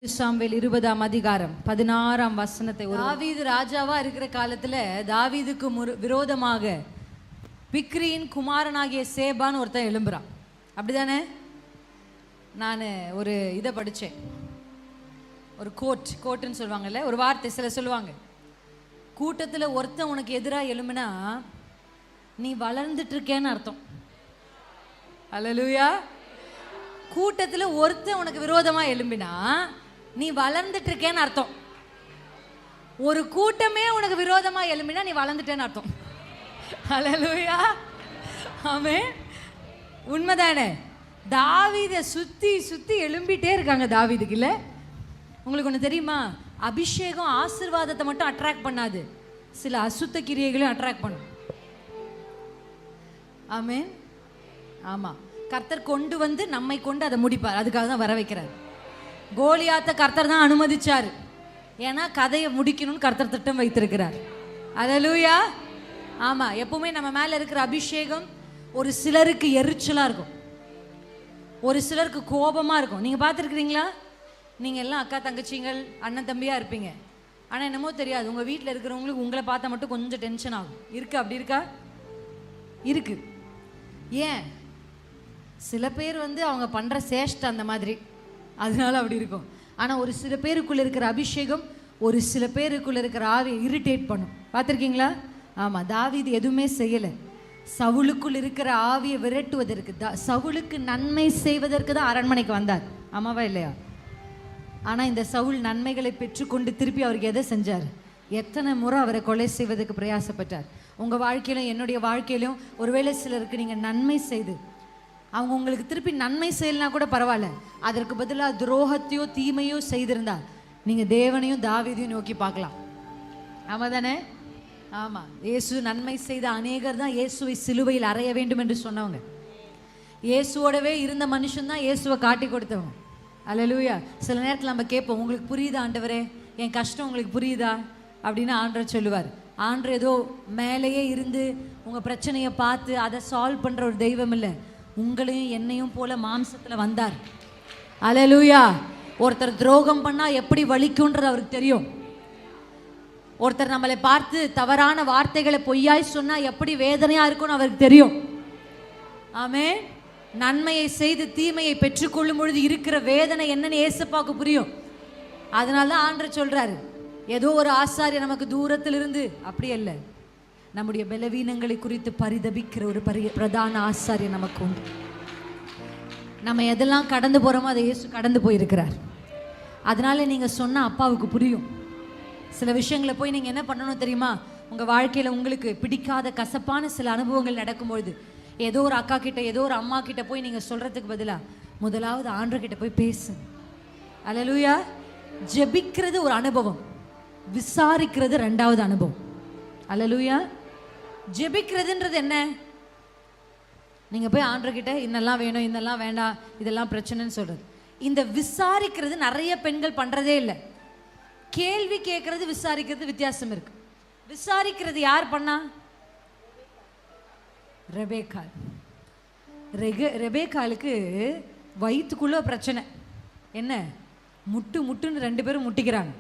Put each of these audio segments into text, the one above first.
Samuel 20ஆம் அதிகாரம் 16ஆம் வசனத்தை. தாவீது ராஜாவா இருக்கிற காலத்துல தாவீதுக்கு விரோதமாக பிக்ரியின் குமாரனாகிய சேபான்னு ஒருத்தன் எழும்புறான். அப்படிதானே? நான் ஒரு இதை படித்தேன், ஒரு கோட்டுன்னு சொல்லுவாங்கல்ல, ஒரு வார்த்தை சில சொல்லுவாங்க. கூட்டத்தில் ஒருத்தன் உனக்கு எதிராக எழும்புனா நீ வளர்ந்துட்டு இருக்கேன்னு அர்த்தம். அல்லேலூயா. கூட்டத்தில் ஒருத்தன் உனக்கு விரோதமாக எழும்பினா நீ வளர்ந்துட்டு இருக்கேன்னு அர்த்தம். ஒரு கூட்டமே உனக்கு விரோதமா எழும்பினா நீ வளர்ந்துட்டேன்னு அர்த்தம். அல்லேலூயா. ஆமென். உண்மைதானே? தாவீதை சுத்தி சுத்தி எழும்பிட்டே இருக்காங்க தாவீதுக்கு. இல்ல, உங்களுக்கு ஒன்று தெரியுமா? அபிஷேகம் ஆசீர்வாதத்தை மட்டும் அட்ராக்ட் பண்ணாது, சில அசுத்த கிரியைகளையும் அட்ராக்ட் பண்ணும். ஆமென். ஆமா, கர்த்தர் கொண்டு வந்து நம்மை கொண்டு அதை முடிப்பார். அதுக்காக தான் வர வைக்கிறார். கோலியாத்தை கர்த்தர் தான் அனுமதிச்சார், ஏன்னா கதையை முடிக்கணும்னு கர்த்தர் திட்டம் வைத்திருக்கிறார். அல்லேலூயா. ஆமா, எப்பவுமே நம்ம மேல இருக்கிற அபிஷேகம் ஒரு சிலருக்கு எரிச்சலா இருக்கும், ஒரு சிலருக்கு கோபமா இருக்கும். நீங்க பார்த்துருக்கிறீங்களா? நீங்க எல்லாம் அக்கா தங்கச்சிங்கள் அண்ணன் தம்பியா இருப்பீங்க. ஆனா என்னமோ தெரியாது, உங்க வீட்டில் இருக்கிறவங்களுக்கு உங்களை பார்த்தா மட்டும் கொஞ்சம் டென்ஷன் ஆகும். இருக்கு, அப்படி இருக்கா? இருக்கு. ஏன்? சில பேர் அவங்க பண்ற சேஷ்ட அந்த மாதிரி, அதனால அப்படி இருக்கும். ஆனால் ஒரு சில பேருக்குள்ள இருக்கிற அபிஷேகம் ஒரு சில பேருக்குள்ள இருக்கிற ஆவியை இரிட்டேட் பண்ணும். பார்த்துருக்கீங்களா? ஆமாம், தாவீது எதுவுமே செய்யலை. சவுலுக்குள் இருக்கிற ஆவியை விரட்டுவதற்கு, சவுலுக்கு நன்மை செய்வதற்கு தான் அரண்மனைக்கு வந்தார். ஆமாவா இல்லையா? ஆனால் இந்த சவுல் நன்மைகளை பெற்றுக்கொண்டு திருப்பி அவருக்கு எதை செஞ்சார்? எத்தனை முறை அவரை கொலை செய்வதற்கு பிரயாசப்பட்டார். உங்கள் வாழ்க்கையிலும் என்னுடைய வாழ்க்கையிலும் ஒருவேளை சிலருக்கு நீங்கள் நன்மை செய்து அவங்க உங்களுக்கு திருப்பி நன்மை செய்யலைனா கூட பரவாயில்ல, அதற்கு பதிலாக துரோகத்தையோ தீமையோ செய்திருந்தா நீங்கள் தேவனையும் தாவீதையும் நோக்கி பார்க்கலாம். ஆமாம் தானே? ஆமாம். இயேசு நன்மை செய்த அநேகர் தான் இயேசுவை சிலுவையில் அறைய வேண்டும் என்று சொன்னவங்க. இயேசுவோடவே இருந்த மனுஷன் தான் இயேசுவை காட்டி கொடுத்தவங்க. அல்லேலூயா. சில நேரத்தில் நம்ம கேட்போம், உங்களுக்கு புரியுதா ஆண்டவரே, என் கஷ்டம் உங்களுக்கு புரியுதா அப்படின்னு ஆண்டவர் சொல்லுவார். ஆண்டவர் ஏதோ மேலேயே இருந்து உங்கள் பிரச்சனையை பார்த்து அதை சால்வ் பண்ணுற ஒரு தெய்வம் இல்லை. உங்களையும் என்னையும் போல மாம்சத்தில் வந்தார். அல்லேலூயா. ஒருத்தர் துரோகம் பண்ணால் எப்படி வலிக்கும்ன்றது அவருக்கு தெரியும். ஒருத்தர் நம்மளை பார்த்து தவறான வார்த்தைகளை பொய்யாய் சொன்னால் எப்படி வேதனையாக இருக்கும்னு அவருக்கு தெரியும். ஆமென். நன்மையை செய்து தீமையை பெற்றுக்கொள்ளும் பொழுது இருக்கிற வேதனை என்னன்னு ஏசப்பாக்கு புரியும். அதனால தான் ஆண்டவர் சொல்றாரு, ஏதோ ஒரு ஆசாரியர் நமக்கு தூரத்தில் இருந்து, அப்படி அல்ல, நம்முடைய பலவீனங்களை குறித்து பரிதபிக்கிற ஒரு பிரதான ஆசாரியர் நமக்கு உண்டு. நம்ம எதெல்லாம் கடந்து போகிறோமோ அதை இயேசு கடந்து போயிருக்கிறார். அதனால நீங்கள் சொன்னால் அப்பாவுக்கு புரியும். சில விஷயங்களை போய் நீங்கள் என்ன பண்ணணும் தெரியுமா? உங்கள் வாழ்க்கையில் உங்களுக்கு பிடிக்காத கசப்பான சில அனுபவங்கள் நடக்கும்பொழுது ஏதோ ஒரு அக்கா கிட்ட ஏதோ ஒரு அம்மா கிட்ட போய் நீங்கள் சொல்கிறதுக்கு பதிலாக முதலாவது ஆண்டவர்கிட்ட போய் பேசு. அல்லேலூயா. ஜெபிக்கிறது ஒரு அனுபவம், விசாரிக்கிறது ரெண்டாவது அனுபவம். அல்லேலூயா. ஜெபிக்கிறதுன்றது என்ன? நீங்கள் போய் ஆண்டவர்கிட்ட இன்னெல்லாம் வேணும், இன்னெல்லாம் வேண்டாம், இதெல்லாம் பிரச்சனைன்னு சொல்கிறது. இந்த விசாரிக்கிறது நிறைய பெண்கள் பண்ணுறதே இல்லை. கேள்வி கேட்கறது விசாரிக்கிறது வித்தியாசம் இருக்கு. விசாரிக்கிறது யார் பண்ணா? ரெபேக்காள். ரெபேக்காளுக்கு வயிற்றுக்குள்ள பிரச்சனை. என்ன? முட்டுன்னு ரெண்டு பேரும் முட்டிக்கிறாங்க.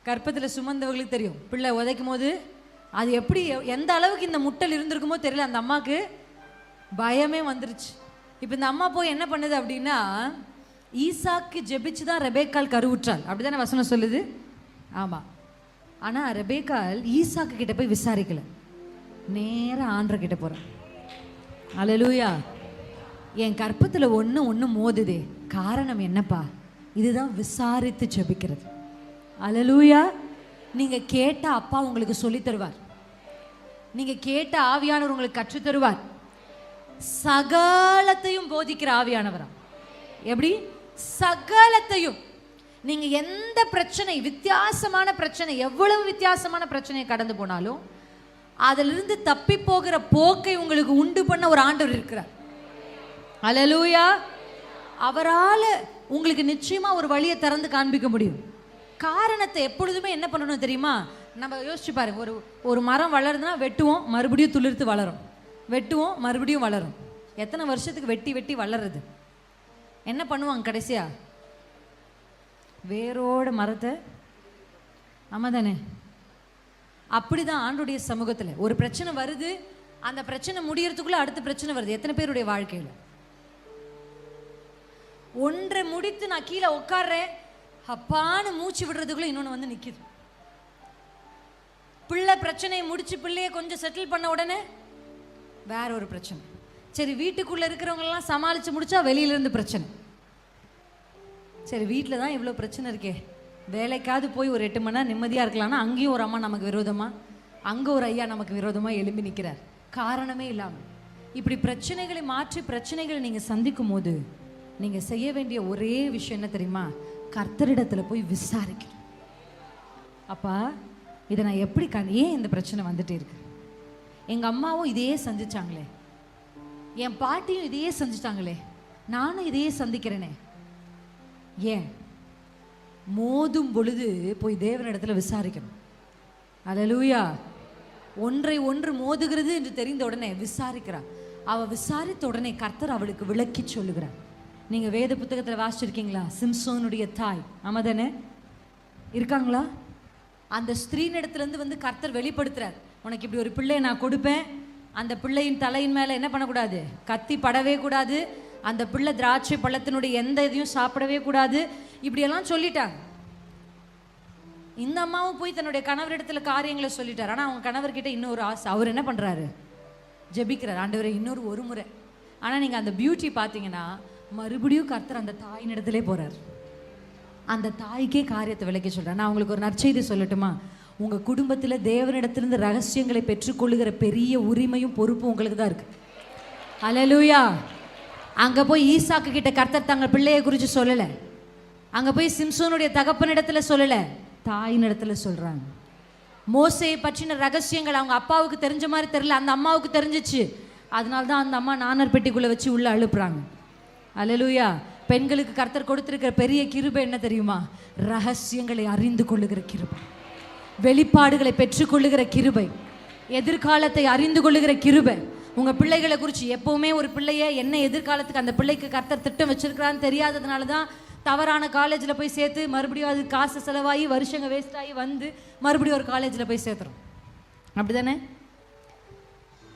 கற்பத்தில் சுமந்தவர்களுக்கு தெரியும், பிள்ளை உதைக்கும் போது அது எப்படி எந்த அளவுக்கு இந்த முட்டல் இருந்திருக்குமோ தெரியல. அந்த அம்மாவுக்கு பயமே வந்துருச்சு. இப்போ இந்த அம்மா போய் என்ன பண்ணுது அப்படின்னா, ஈசாக்கு ஜெபிச்சு தான் ரெபேக்காள் கருவுற்றாள். அப்படிதானே வசனம் சொல்லுது? ஆமாம். ஆனால் ரெபேக்காள் ஈசாக்கு கிட்ட போய் விசாரிக்கல, நேராக ஆண்டவர் கிட்ட போகிறான். அல்லேலூயா. என் கற்பத்தில் ஒன்று மோதுதே, காரணம் என்னப்பா? இதுதான் விசாரித்து ஜெபிக்கிறது. அல்லேலூயா. நீங்கள் கேட்ட அப்பா உங்களுக்கு சொல்லி தருவார். நீங்கள் கேட்ட ஆவியானவர் உங்களுக்கு கற்றுத் தருவார். சகலத்தையும் போதிக்கிற ஆவியானவரா? எப்படி? சகலத்தையும். நீங்க எந்த பிரச்சனை, வித்தியாசமான பிரச்சனை, எவ்வளவு வித்தியாசமான பிரச்சனையை கடந்து போனாலும் அதிலிருந்து தப்பி போகிற போக்கை உங்களுக்கு உண்டு பண்ண ஒரு ஆண்டவர் இருக்கிறார். அல்லேலூயா. அவரால் உங்களுக்கு நிச்சயமா ஒரு வழியை திறந்து காண்பிக்க முடியும். காரணத்தை எப்பொழுதுமே என்ன பண்ணணும் தெரியுமா? நம்ம யோசிச்சு பாருங்க, ஒரு மரம் வளருதுன்னா வெட்டுவோம், மறுபடியும் துளிர்த்து வளரும், வெட்டுவோம், மறுபடியும் வளரும். எத்தனை வருஷத்துக்கு வெட்டி வெட்டி வளருது? என்ன பண்ணுவாங்க கடைசியா? வேரோட மரத்தை. ஆமா தானே? அப்படிதான் ஆண்டுடைய சமூகத்தில் ஒரு பிரச்சனை வருது, அந்த பிரச்சனை முடியறதுக்குள்ள அடுத்த பிரச்சனை வருது. எத்தனை பேருடைய வாழ்க்கையில் ஒன்றை முடித்து நான் கீழே உட்கார்றேன், அப்பான்னு மூச்சு விடுறதுக்குள்ள இன்னொன்று வந்து நிற்கிது. பிள்ளை பிரச்சனையை முடிச்சு பிள்ளையை கொஞ்சம் செட்டில் பண்ண உடனே வேற ஒரு பிரச்சனை. சரி, வீட்டுக்குள்ள இருக்கிறவங்கெல்லாம் சமாளிச்சு முடிச்சா வெளியிலேருந்து பிரச்சனை. சரி, வீட்டில் தான் இவ்வளோ பிரச்சனை இருக்கே, வேலைக்காவது போய் ஒரு 8 மணி நேரம் நிம்மதியாக இருக்கலாம்னா அங்கேயும் ஒரு அம்மா நமக்கு விரோதமாக, அங்கே ஒரு ஐயா நமக்கு விரோதமாக எழும்பி நிற்கிறார், காரணமே இல்லாமல். இப்படி பிரச்சனைகளை மாற்றி பிரச்சனைகளை நீங்கள் சந்திக்கும் போது நீங்கள் செய்ய வேண்டிய ஒரே விஷயம் என்ன தெரியுமா? கர்த்தரிடத்தில் போய் விசாரிக்கணும். அப்பா, இதை நான் எப்படி ஏன் இந்த பிரச்சனை வந்துட்டே இருக்கு? எங்கள் அம்மாவும் இதையே சந்திச்சாங்களே, என் பாட்டியும் இதையே சந்திச்சாங்களே, நானும் இதையே சந்திக்கிறேனே. ஏன்? மோதும் பொழுது போய் தேவனிடத்தில் விசாரிக்கணும். அல்லேலூயா. ஒன்றை ஒன்று மோதுகிறது என்று தெரிந்த உடனே விசாரிக்கிறார். அவள் விசாரித்த உடனே கர்த்தர் அவளுக்கு விளக்கி சொல்லுகிறார். நீங்கள் வேத புத்தகத்தில் வாசிச்சிருக்கீங்களா? சிம்சோனுடைய தாய், ஆமா தானே, இருக்காங்களா? அந்த ஸ்திரீனிடத்துலேருந்து வந்து கர்த்தர் வெளிப்படுத்துறார், உனக்கு இப்படி ஒரு பிள்ளையை நான் கொடுப்பேன், அந்த பிள்ளையின் தலையின் மேலே என்ன பண்ணக்கூடாது? கத்தி படவே கூடாது, அந்த பிள்ளை திராட்சை பழத்தினுடைய எந்த இதையும் சாப்பிடவே கூடாது, இப்படியெல்லாம் சொல்லிட்டாங்க. இந்த அம்மாவும் போய் தன்னுடைய கணவரிடத்துல காரியங்களை சொல்லிட்டார். ஆனால் அவங்க கணவர்கிட்ட இன்னொரு ஆசை. அவர் என்ன பண்ணுறாரு? ஜெபிக்கிறார், ஆண்டவரே ஒரு முறை. ஆனால் நீங்கள் அந்த பியூட்டி பார்த்தீங்கன்னா மறுபடியும் கர்த்தர் அந்த தாயின் இடத்துல போகிறார், அந்த தாய்க்கே காரியத்தை விளக்கி சொல்கிறார். நான் உங்களுக்கு ஒரு நற்செய்தி சொல்லட்டுமா? உங்கள் குடும்பத்தில் தேவனிடத்திலிருந்து ரகசியங்களை பெற்றுக்கொள்ளுகிற பெரிய உரிமையும் பொறுப்பும் உங்களுக்கு தான் இருக்குது. அல்லேலூயா. அங்கே போய் ஈசாக்கு கிட்ட கர்த்தர் தங்கள் பிள்ளையை குறித்து சொல்லலை, அங்கே போய் சிம்சோனுடைய தகப்பனிடத்துல சொல்லலை, தாயின் இடத்துல சொல்கிறாங்க. மோசையை பற்றின ரகசியங்கள் அவங்க அப்பாவுக்கு தெரிஞ்ச மாதிரி தெரியல, அந்த அம்மாவுக்கு தெரிஞ்சிச்சு. அதனால தான் அந்த அம்மா நாணர் பெட்டிக்குள்ளே வச்சு உள்ளே அழுப்புறாங்க. அல்லேலூயா. பெண்களுக்கு கர்த்தர் கொடுத்திருக்கிற பெரிய கிருபை என்ன தெரியுமா? ரகசியங்களை அறிந்து கொள்ளுகிற கிருபை, வெளிப்பாடுகளை பெற்றுக்கொள்ளுகிற கிருபை, எதிர்காலத்தை அறிந்து கொள்ளுகிற கிருபை. உங்கள் பிள்ளைகளை குறித்து எப்போவுமே ஒரு பிள்ளைய என்ன எதிர்காலத்துக்கு அந்த பிள்ளைக்கு கர்த்தர் திட்டம் வச்சிருக்கிறான்னு தெரியாததுனால தான் தவறான காலேஜில் போய் சேர்த்து மறுபடியும் அது காசு செலவாகி வருஷங்க வேஸ்ட் ஆகி வந்து மறுபடியும் ஒரு காலேஜில் போய் சேர்த்துறோம். அப்படி தானே?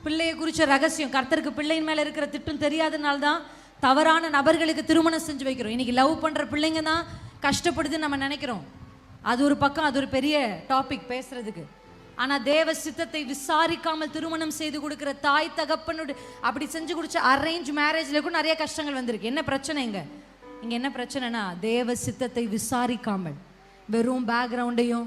பிள்ளையை குறித்த ரகசியம், கர்த்தருக்கு பிள்ளையின் மேலே இருக்கிற திட்டம் தெரியாதனால தான் தவறான நபர்களுக்கு திருமணம் செஞ்சு வைக்கிறோம். இன்னைக்கு லவ் பண்ணுற பிள்ளைங்க தான் கஷ்டப்படுதுன்னு நம்ம நினைக்கிறோம். அது ஒரு பக்கம், அது ஒரு பெரிய டாபிக் பேசுறதுக்கு. ஆனால் தேவ சித்தத்தை விசாரிக்காமல் திருமணம் செய்து கொடுக்குற தாய் தகப்பனுடைய அப்படி செஞ்சு கொடுத்த அரேஞ்ச் மேரேஜில் கூட நிறைய கஷ்டங்கள் வந்திருக்கு. என்ன பிரச்சனை இங்கே என்ன பிரச்சனைனா, தேவ சித்தத்தை விசாரிக்காமல் வெறும் பேக்ரவுண்டையும்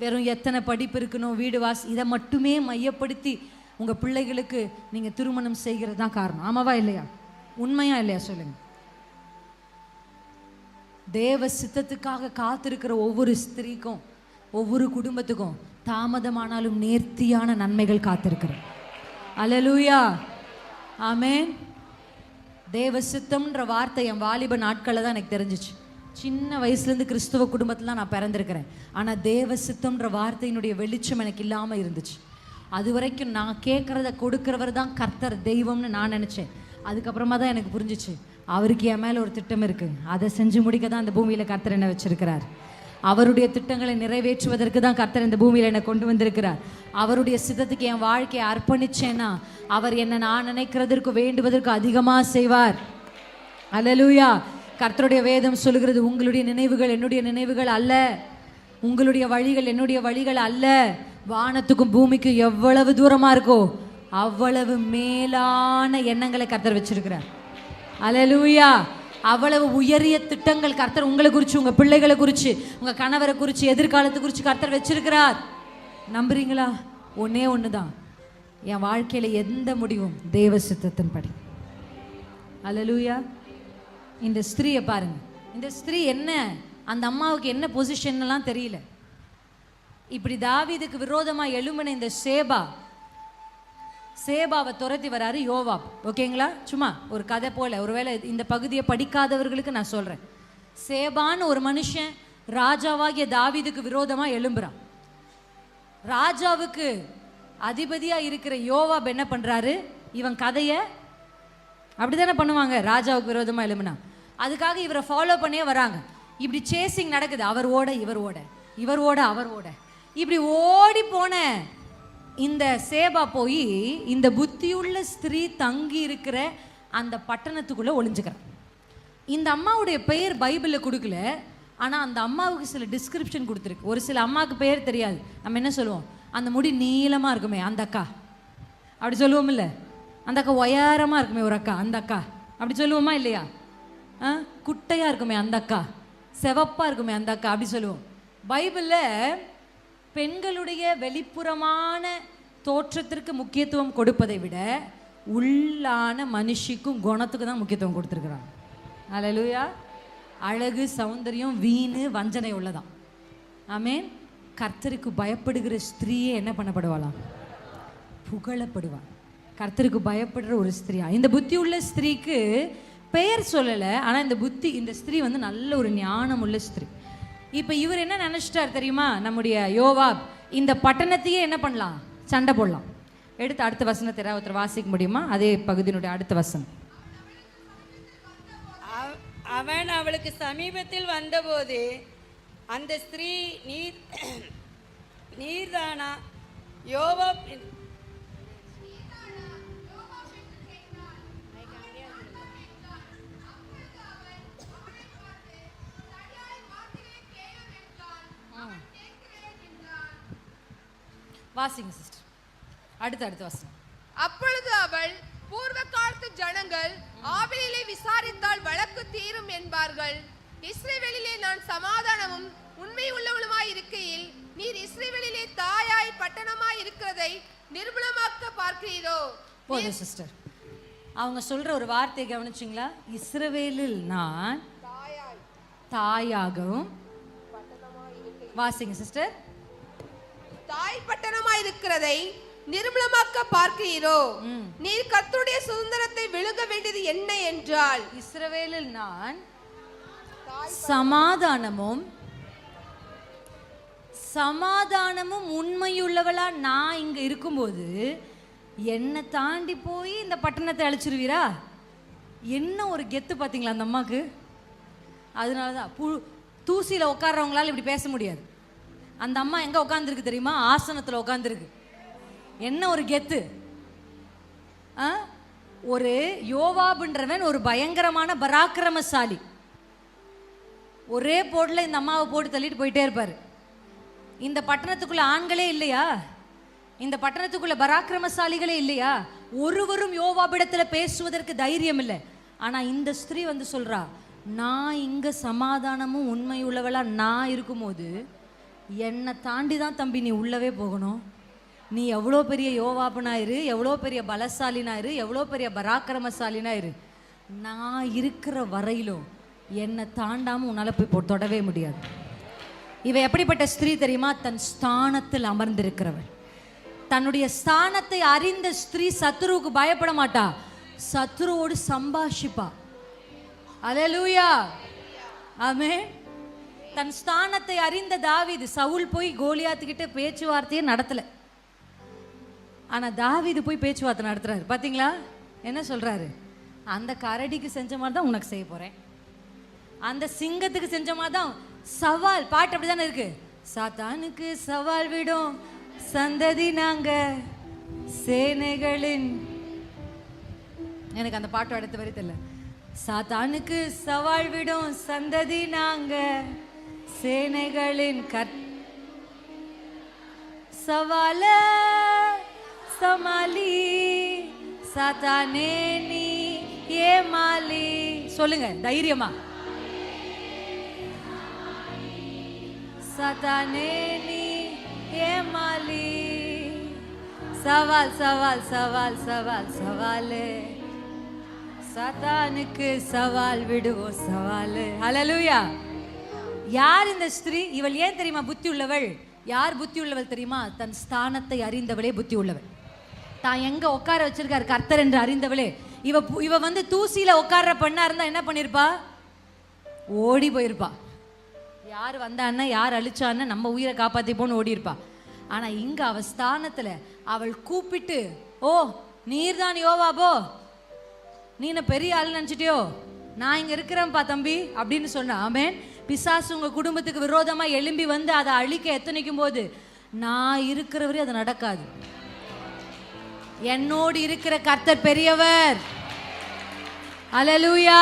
வெறும் எத்தனை படிப்பு இருக்கணும், வீடு வாசி, இதை மட்டுமே மையப்படுத்தி உங்கள் பிள்ளைகளுக்கு நீங்கள் திருமணம் செய்கிறது தான் காரணம். ஆமாவா இல்லையா? உண்மையா இல்லையா சொல்லுங்க? தேவ சித்தத்துக்காக காத்திருக்கிற ஒவ்வொரு ஸ்திரீக்கும் ஒவ்வொரு குடும்பத்துக்கும் தாமதமானாலும் நேர்த்தியான நன்மைகள் காத்திருக்கிறோம். அல்லேலூயா. ஆமென். தேவ சித்தம்ன்ற வார்த்தை என் வாலிப நாட்களில் தான் எனக்கு தெரிஞ்சிச்சு. சின்ன வயசுலேருந்து கிறிஸ்துவ குடும்பத்தில் தான் நான் பிறந்திருக்கிறேன். ஆனால் தேவ சித்தம்ன்ற வார்த்தையினுடைய வெளிச்சம் எனக்கு இல்லாமல் இருந்துச்சு. அது வரைக்கும் நான் கேட்குறத கொடுக்குறவர் தான் கர்த்தர், தெய்வம்னு நான் நினச்சேன். அதுக்கப்புறமா தான் எனக்கு புரிஞ்சிச்சு, அவருக்கு என் மேலே ஒரு திட்டம் இருக்குது, அதை செஞ்சு முடிக்க தான் இந்த பூமியில் கர்த்தர் என்ன வச்சிருக்கிறார். அவருடைய திட்டங்களை நிறைவேற்றுவதற்கு தான் கர்த்தர் இந்த பூமியில் என்னை கொண்டு வந்திருக்கிறார். அவருடைய சித்தத்துக்கு என் வாழ்க்கையை அர்ப்பணிச்சேன்னா அவர் என்னை நான் நினைக்கிறதற்கு வேண்டுவதற்கு அதிகமாக செய்வார். அல்லேலூயா. கர்த்தருடைய வேதம் சொல்லுகிறது, உங்களுடைய நினைவுகள் என்னுடைய நினைவுகள் அல்ல, உங்களுடைய வழிகள் என்னுடைய வழிகள் அல்ல. வானத்துக்கும் பூமிக்கும் எவ்வளவு தூரமாக இருக்கோ அவ்வளவு மேலான எண்ணங்களை கர்த்தர் வச்சிருக்கிறார். அல்லேலூயா. அவ்வளவு உயரிய திட்டங்கள் கர்த்தர் உங்களை குறித்து, உங்கள் பிள்ளைகளை குறித்து, உங்கள் கணவரை குறித்து, எதிர்காலத்தை குறித்து கர்த்தர் வச்சிருக்கிறார். நம்புறீங்களா? ஒன்னே ஒன்று தான், என் வாழ்க்கையில் எந்த முடிவும் தேவ சித்தத்தின்படி. அல்லேலூயா. இந்த ஸ்திரீயை பாருங்க, இந்த ஸ்திரீ என்ன, அந்த அம்மாவுக்கு என்ன பொசிஷன்லாம் தெரியல. இப்படி தாவீதுக்கு விரோதமாக எழும்பின இந்த சேபாவை துரத்தி வராரு யோவாப். ஓகேங்களா? சும்மா ஒரு கதை போல, ஒருவேளை இந்த பகுதியை படிக்காதவர்களுக்கு நான் சொல்கிறேன். சேபான்னு ஒரு மனுஷன் ராஜாவாகிய தாவீதுக்கு விரோதமாக எழும்புறான். ராஜாவுக்கு அதிபதியாக இருக்கிற யோவாப் என்ன பண்ணுறாரு, இவன் கதையை அப்படி தானே பண்ணுவாங்க, ராஜாவுக்கு விரோதமாக எழும்புனா அதுக்காக இவரை ஃபாலோ பண்ணியே வராங்க. இப்படி சேசிங் நடக்குது. அவர் ஓட இவர் ஓட, இவர் ஓட அவர் ஓட, இப்படி ஓடி போன இந்த சேபா போய் இந்த புத்தியுள்ள ஸ்திரீ தங்கி இருக்கிற அந்த பட்டணத்துக்குள்ள ஒளிஞ்சுக்கிறான். இந்த அம்மாவுடைய பெயர் பைபிளில் கொடுக்கல, ஆனால் அந்த அம்மாவுக்கு சில டிஸ்கிரிப்ஷன் கொடுத்துருக்கு. ஒரு சில அம்மாவுக்கு பெயர் தெரியாது. நம்ம என்ன சொல்லுவோம், அந்த முடி நீளமாக இருக்குமே அந்த அக்கா அப்படி சொல்லுவோம் இல்லை, அந்த அக்கா உயரமாக இருக்குமே ஒரு அக்கா அந்த அக்கா அப்படி சொல்லுவோமா இல்லையா? குட்டையாக இருக்குமே அந்த அக்கா, செவப்பாக இருக்குமே அந்த அக்கா அப்படி சொல்லுவோம். பைபிளில் பெண்களுடைய வெளிப்புறமான தோற்றத்திற்கு முக்கியத்துவம் கொடுப்பதை விட உள்ளான மனுஷிக்கும் குணத்துக்கு தான் முக்கியத்துவம் கொடுத்துருக்குறாங்க. அல்லேலூயா. அழகு, சௌந்தரியம், வீணு, வஞ்சனை உள்ளதான். ஆமென். கர்த்தருக்கு பயப்படுகிற ஸ்திரீயே என்ன பண்ணப்படுவாளாம்? புகழப்படுவாள். கர்த்தருக்கு பயப்படுற ஒரு ஸ்திரீயா. இந்த புத்தி உள்ள ஸ்திரீக்கு பெயர் சொல்லலை, ஆனால் இந்த ஸ்திரீ வந்து நல்ல ஒரு ஞானம் உள்ள ஸ்திரீ. இப்போ இவர் என்ன நினச்சிட்டார் தெரியுமா? நம்முடைய யோவாப் இந்த பட்டணத்தையே என்ன பண்ணலாம், சண்டை போடலாம். எடுத்து அடுத்த வசனத்தை ஒருத்தர் வாசிக்க முடியுமா? அதே பகுதியினுடைய அடுத்த வசனம். அவன் அவளுக்கு சமீபத்தில் வந்தபோது அந்த ஸ்திரீ நீர்தானா யோவாப் வாசிங்க சிஸ்டர். அடுத்த வசனம். அப்பொழுது அவள், பூர்வ காலத்து ஜனங்கள் ஆபேலை விசாரித்தால் வழக்கு தீரும் என்பார்கள். இஸ்ரவேலிலே நான் சமாதானமும் உண்மை உள்ளவளுமாய் இருக்கையில் நீர் இஸ்ரவேலிலே தாயாய் பட்டணமாய் இருக்கிறதை நிர்மூலமாக்க பார்க்கிறீரோ? போதும் சிஸ்டர். அவங்க சொல்ற ஒரு வார்த்தையை கவனிச்சிங்களா? இஸ்ரவேலில் நான் தாயாகவும். வாசிங்க சிஸ்டர். தாய் பட்டணமாய் இருக்கிறதை நிர்மூலமாக்க பார்க்கிறீரோ? நீர் கர்த்தருடைய சுதந்திரத்தை விழுங்க வேண்டியது என்ன என்றால், இஸ்ரவேலில் நான் சமாதானமும் உண்மையுள்ளவளா நான் இங்க இருக்கும்போது என்னை தாண்டி போய் இந்த பட்டணத்தை அழிச்சிருவீரா? என்ன ஒரு கெத்து பார்த்தீங்களா அந்த அம்மாக்கு? அதனாலதான் தூசியில உட்கார்றவங்களால இப்படி பேச முடியாது. அந்த அம்மா எங்க உட்காந்துருக்கு தெரியுமா? ஆசனத்துல உட்காந்துருக்கு. என்ன ஒரு கெத்து! ஒரு யோவாபுன்றவன் ஒரு பயங்கரமான பராக்கிரமசாலி. ஒரே போட்டில் இந்த அம்மாவை போட்டு தள்ளிட்டு போயிட்டே இருப்பாரு. இந்த பட்டணத்துக்குள்ள ஆண்களே இல்லையா? இந்த பட்டணத்துக்குள்ள பராக்கிரமசாலிகளே இல்லையா? ஒருவரும் யோவாபிடத்துல பேசுவதற்கு தைரியம் இல்லை. ஆனா இந்த ஸ்திரீ வந்து சொல்றா, நான் இங்க சமாதானமும் உண்மையுள்ளவளா நான் இருக்கும்போது என்னை தாண்டி தான் தம்பி நீ உள்ளவே போகணும். நீ எவ்வளோ பெரிய யோவாபனாயிரு, எவ்வளோ பெரிய பலசாலினாயிரு, எவ்வளோ பெரிய பராக்கிரமசாலினாயிரு, நான் இருக்கிற வரையிலும் என்னை தாண்டாமல் உன்னால் போய் தொடவே முடியாது. இவ எப்படிப்பட்ட ஸ்திரீ தெரியுமா? தன் ஸ்தானத்தில் அமர்ந்திருக்கிறவள். தன்னுடைய ஸ்தானத்தை அறிந்த ஸ்திரீ சத்துருவுக்கு பயப்பட மாட்டா, சத்துருவோடு சம்பாஷிப்பா. அல்லேலூயா. ஆமென். தன் ஸ்தானத்தை அறிந்த தாவீது, சவுல் போய் கோலியாத்துக்கிட்ட பேச்சுவார்த்தையே நடத்தலை, ஆனால் தாவீது போய் பேச்சுவார்த்தை நடத்துறாரு. பார்த்தீங்களா என்ன சொல்றாரு? அந்த கரடிக்கு செஞ்ச மாதிரி தான் உனக்கு செய்ய போறேன், அந்த சிங்கத்துக்கு செஞ்ச மாதிரி தான். சவால் பாட்டு அப்படி தானே இருக்கு. சாத்தானுக்கு சவால் விடும் சந்ததி நாங்க சேனைகளின், எனக்கு அந்த பாட்டு அடுத்த வரி தெரியல. சாத்தானுக்கு சவால் விடும் சந்ததி நாங்க சேனைகளின் சவால சமாளி சாத்தானே நீ ஏமாளி. சொல்லுங்க தைரியமா. சாத்தானே நீ ஏமாளி. சவால் சவால் சவால் சவால் சவால், சாத்தானுக்கு சவால் விடுவோம் சவால். ஹல்லேலூயா. யார் இந்த ஸ்திரீ? இவள் ஏன் தெரியுமா புத்தி உள்ளவள்? யார் புத்தி உள்ளவள் தெரியுமா? தன் ஸ்தானத்தை அறிந்தவளே புத்தி உள்ளவள். தான் எங்க உட்கார வச்சிருக்காரு கர்த்தர் என்று அறிந்தவளே. இவ வந்து தூசியில உட்கார்ற பெண்ணா இருந்தா என்ன பண்ணிருப்பா? ஓடி போயிருப்பா. யார் வந்தான்னா யார் அழிச்சான்னு நம்ம உயிரை காப்பாத்திப்போன்னு ஓடி இருப்பா. ஆனா இங்க அவ ஸ்தானத்துல அவள் கூப்பிட்டு, ஓ நீர்தான் யோவாபோ, நீ என்ன பெரிய ஆள் நினைச்சிட்டியோ, நான் இங்க இருக்கிறேன்ப்பா தம்பி அப்படின்னு சொன்ன. ஆமென். பிசாசு உங்க குடும்பத்துக்கு விரோதமா எழும்பி வந்து அதை அழிக்க எத்தனைக்கும் போது நான் இருக்கிறவரே அது நடக்காது. என்னோடு இருக்கிற கர்த்தர் பெரியவர். அல்லேலூயா.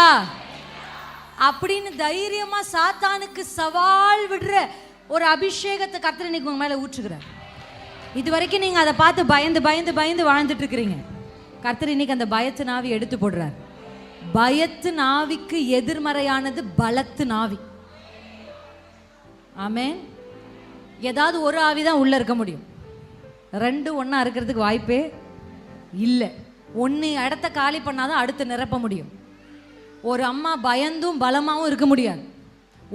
அப்படின்னு தைரியமா சாத்தானுக்கு சவால் விடுற ஒரு அபிஷேகத்தை கர்த்தர் இன்னைக்கு உங்க மேல ஊற்றுகிறார். இது வரைக்கும் நீங்க அதை பார்த்து பயந்து பயந்து பயந்து வாழ்ந்துட்டு இருக்கிறீங்க. கர்த்தர் இன்னைக்கு அந்த பயத்து நாவி எடுத்து போடுறார். பயத்து நாவிக்கு எதிர்மறையானது பலத்து நாவி. ஆமென். ஏதாவது ஒரு ஆவி தான் உள்ள இருக்க முடியும், ரெண்டு ஒண்ணா இருக்கிறதுக்கு வாய்ப்பே இல்லை. ஒன்று இடத்த காலி பண்ணாதான் அடுத்து நிரப்ப முடியும். ஒரு அம்மா பயந்தும் பலமாகவும் இருக்க முடியாது.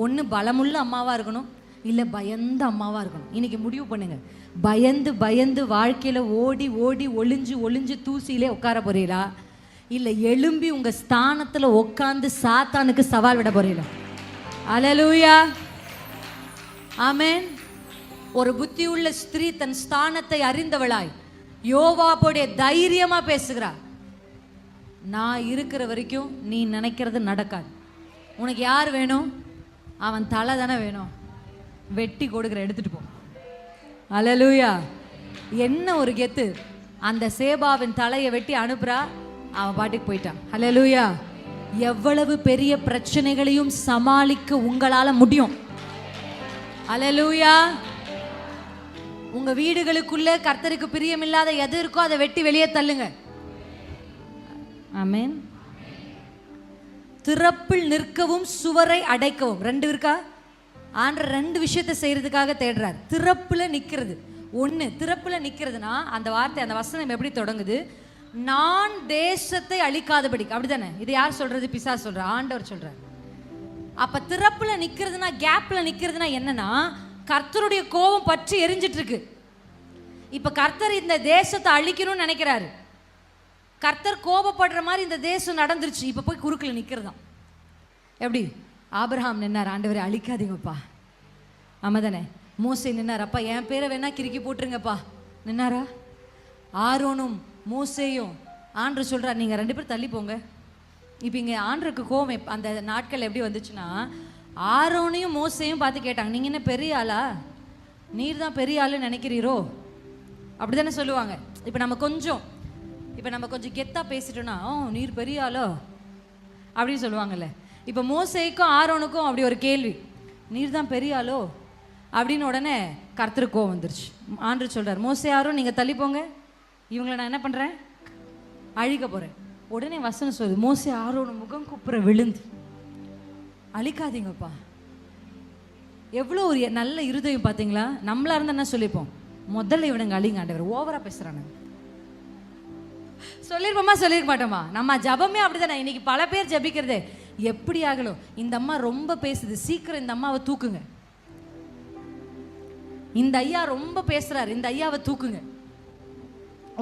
ஒன்று பலமுள்ள அம்மாவாக இருக்கணும், இல்லை பயந்த அம்மாவாக இருக்கணும். இன்னைக்கு முடிவு பண்ணுங்க, பயந்து பயந்து வாழ்க்கையில் ஓடி ஓடி ஒளிஞ்சு ஒளிஞ்சு தூசியிலே உட்கார போறீங்களா, இல்லை எழும்பி உங்கள் ஸ்தானத்தில் உட்காந்து சாத்தானுக்கு சவால் விட போறீங்களா? அல்லேலூயா. ஆமென். ஒரு புத்தியுள்ள ஸ்திரீ தன் ஸ்தானத்தை அறிந்தவளாய் யோவாபுடைய தைரியமா பேசுகிறார். நான் இருக்கிற வரைக்கும் நீ நினைக்கிறது நடக்காது. உனக்கு யார் வேணும்? அவன் தலை தானே வேணும், வெட்டி கொடுக்குற எடுத்துட்டு போ. அல்லேலூயா. என்ன ஒரு கெத்து. அந்த சேபாவின் தலையை வெட்டி அனுப்புறா, அவன் பாட்டுக்கு போயிட்டான். அல்லேலூயா. எவ்வளவு பெரிய பிரச்சனைகளையும் சமாளிக்க உங்களால முடியும். அல்லேலூயா. உங்க வீடுகளுக்குள்ள கர்த்தருக்கு பிரியமில்லாத எது இருக்கோ அதை வெட்டி வெளியே தள்ளுங்க. ஆமென். திறப்பில் நிற்கவும் சுவரை அடைக்கவும் ரெண்டு இருக்கா? ஆண்டவர் ரெண்டு விஷயத்தை செய்யறதுக்காக தேடுறார். திறப்புல நிக்கிறது ஒண்ணு. திறப்புல நிக்கிறதுனா அந்த வார்த்தை, அந்த வசனம் எப்படி தொடங்குது? நான் தேசத்தை அழிக்காதபடிக்கு. அப்படித்தானே? இது யார் சொல்றது? பிசாசு சொல்ற, ஆண்டவர் சொல்றார். அப்ப திறப்புல நிக்கிறதுனா, கேப்ல நிக்கிறதுனா என்னன்னா, கர்த்தருடைய கோபம் பற்றி எரிஞ்சிட்டு இருக்கு. இப்ப கர்த்தர் இந்த தேசத்தை அழிக்கணும்னு நினைக்கிறாரு. கர்த்தர் கோபப்படுற மாதிரி இந்த தேசம் நடந்துருச்சு. இப்ப போய் குறுக்குல நிக்கிறதாம். எப்படி? ஆபிரகாம் நின்னார், ஆண்டவரை அழிக்காதீங்கப்பா. ஆமாதானே? மோசே நின்னார், அப்பா என் பேரை வேணா கிறுக்கி போட்டுருங்கப்பா. நின்னாரா? ஆரோனும் மோசேயும் ஆண்டவர் சொல்றார், நீங்க ரெண்டு பேரும் தள்ளி போங்க. இப்போ இங்கே ஆண்டருக்கு கோவம் அந்த நாட்கள் எப்படி வந்துச்சுன்னா, ஆரோனையும் மோசையும் பார்த்து கேட்டாங்க, நீங்கள் என்ன பெரிய ஆளா? நீர் தான் பெரிய ஆளுன்னு நினைக்கிறீரோ? அப்படி தானே சொல்லுவாங்க. இப்போ நம்ம கொஞ்சம் கெத்தாக பேசிட்டோன்னா, ஓ நீர் பெரிய ஆளோ அப்படின்னு சொல்லுவாங்கல்ல. இப்போ மோசைக்கும் ஆரோனுக்கும் அப்படி ஒரு கேள்வி, நீர் தான் பெரிய ஆளோ அப்படின்னு. உடனே கர்த்தருக்கு கோவம் வந்துருச்சு. ஆண்டவர் சொல்கிறார், மோசே ஆரோன் நீங்கள் தள்ளி போங்க, இவங்களை நான் என்ன பண்ணுறேன்? அழிக்க போகிறேன். உடனே வசனம் சொல்லுது, மோசே ஆரோன் முகம் குப்புற விழுந்து, அழிக்காதீங்கப்பா. எவ்வளோ ஒரு நல்ல இருதயம் பார்த்தீங்களா? நம்மளா இருந்தா என்ன சொல்லிப்போம்? முதல்ல இவனுங்க அழிங்க ஆண்டவர், ஓவரா பேசுறானுங்க. சொல்லிருப்போமா? சொல்லிருக்க மாட்டோமா? நம்ம ஜபமே அப்படிதானே. இன்னைக்கு பல பேர் ஜபிக்கிறதே, எப்படி ஆகலும் இந்த அம்மா ரொம்ப பேசுது, சீக்கிரம் இந்த அம்மாவை தூக்குங்க. இந்த ஐயா ரொம்ப பேசுறாரு, இந்த ஐயாவை தூக்குங்க.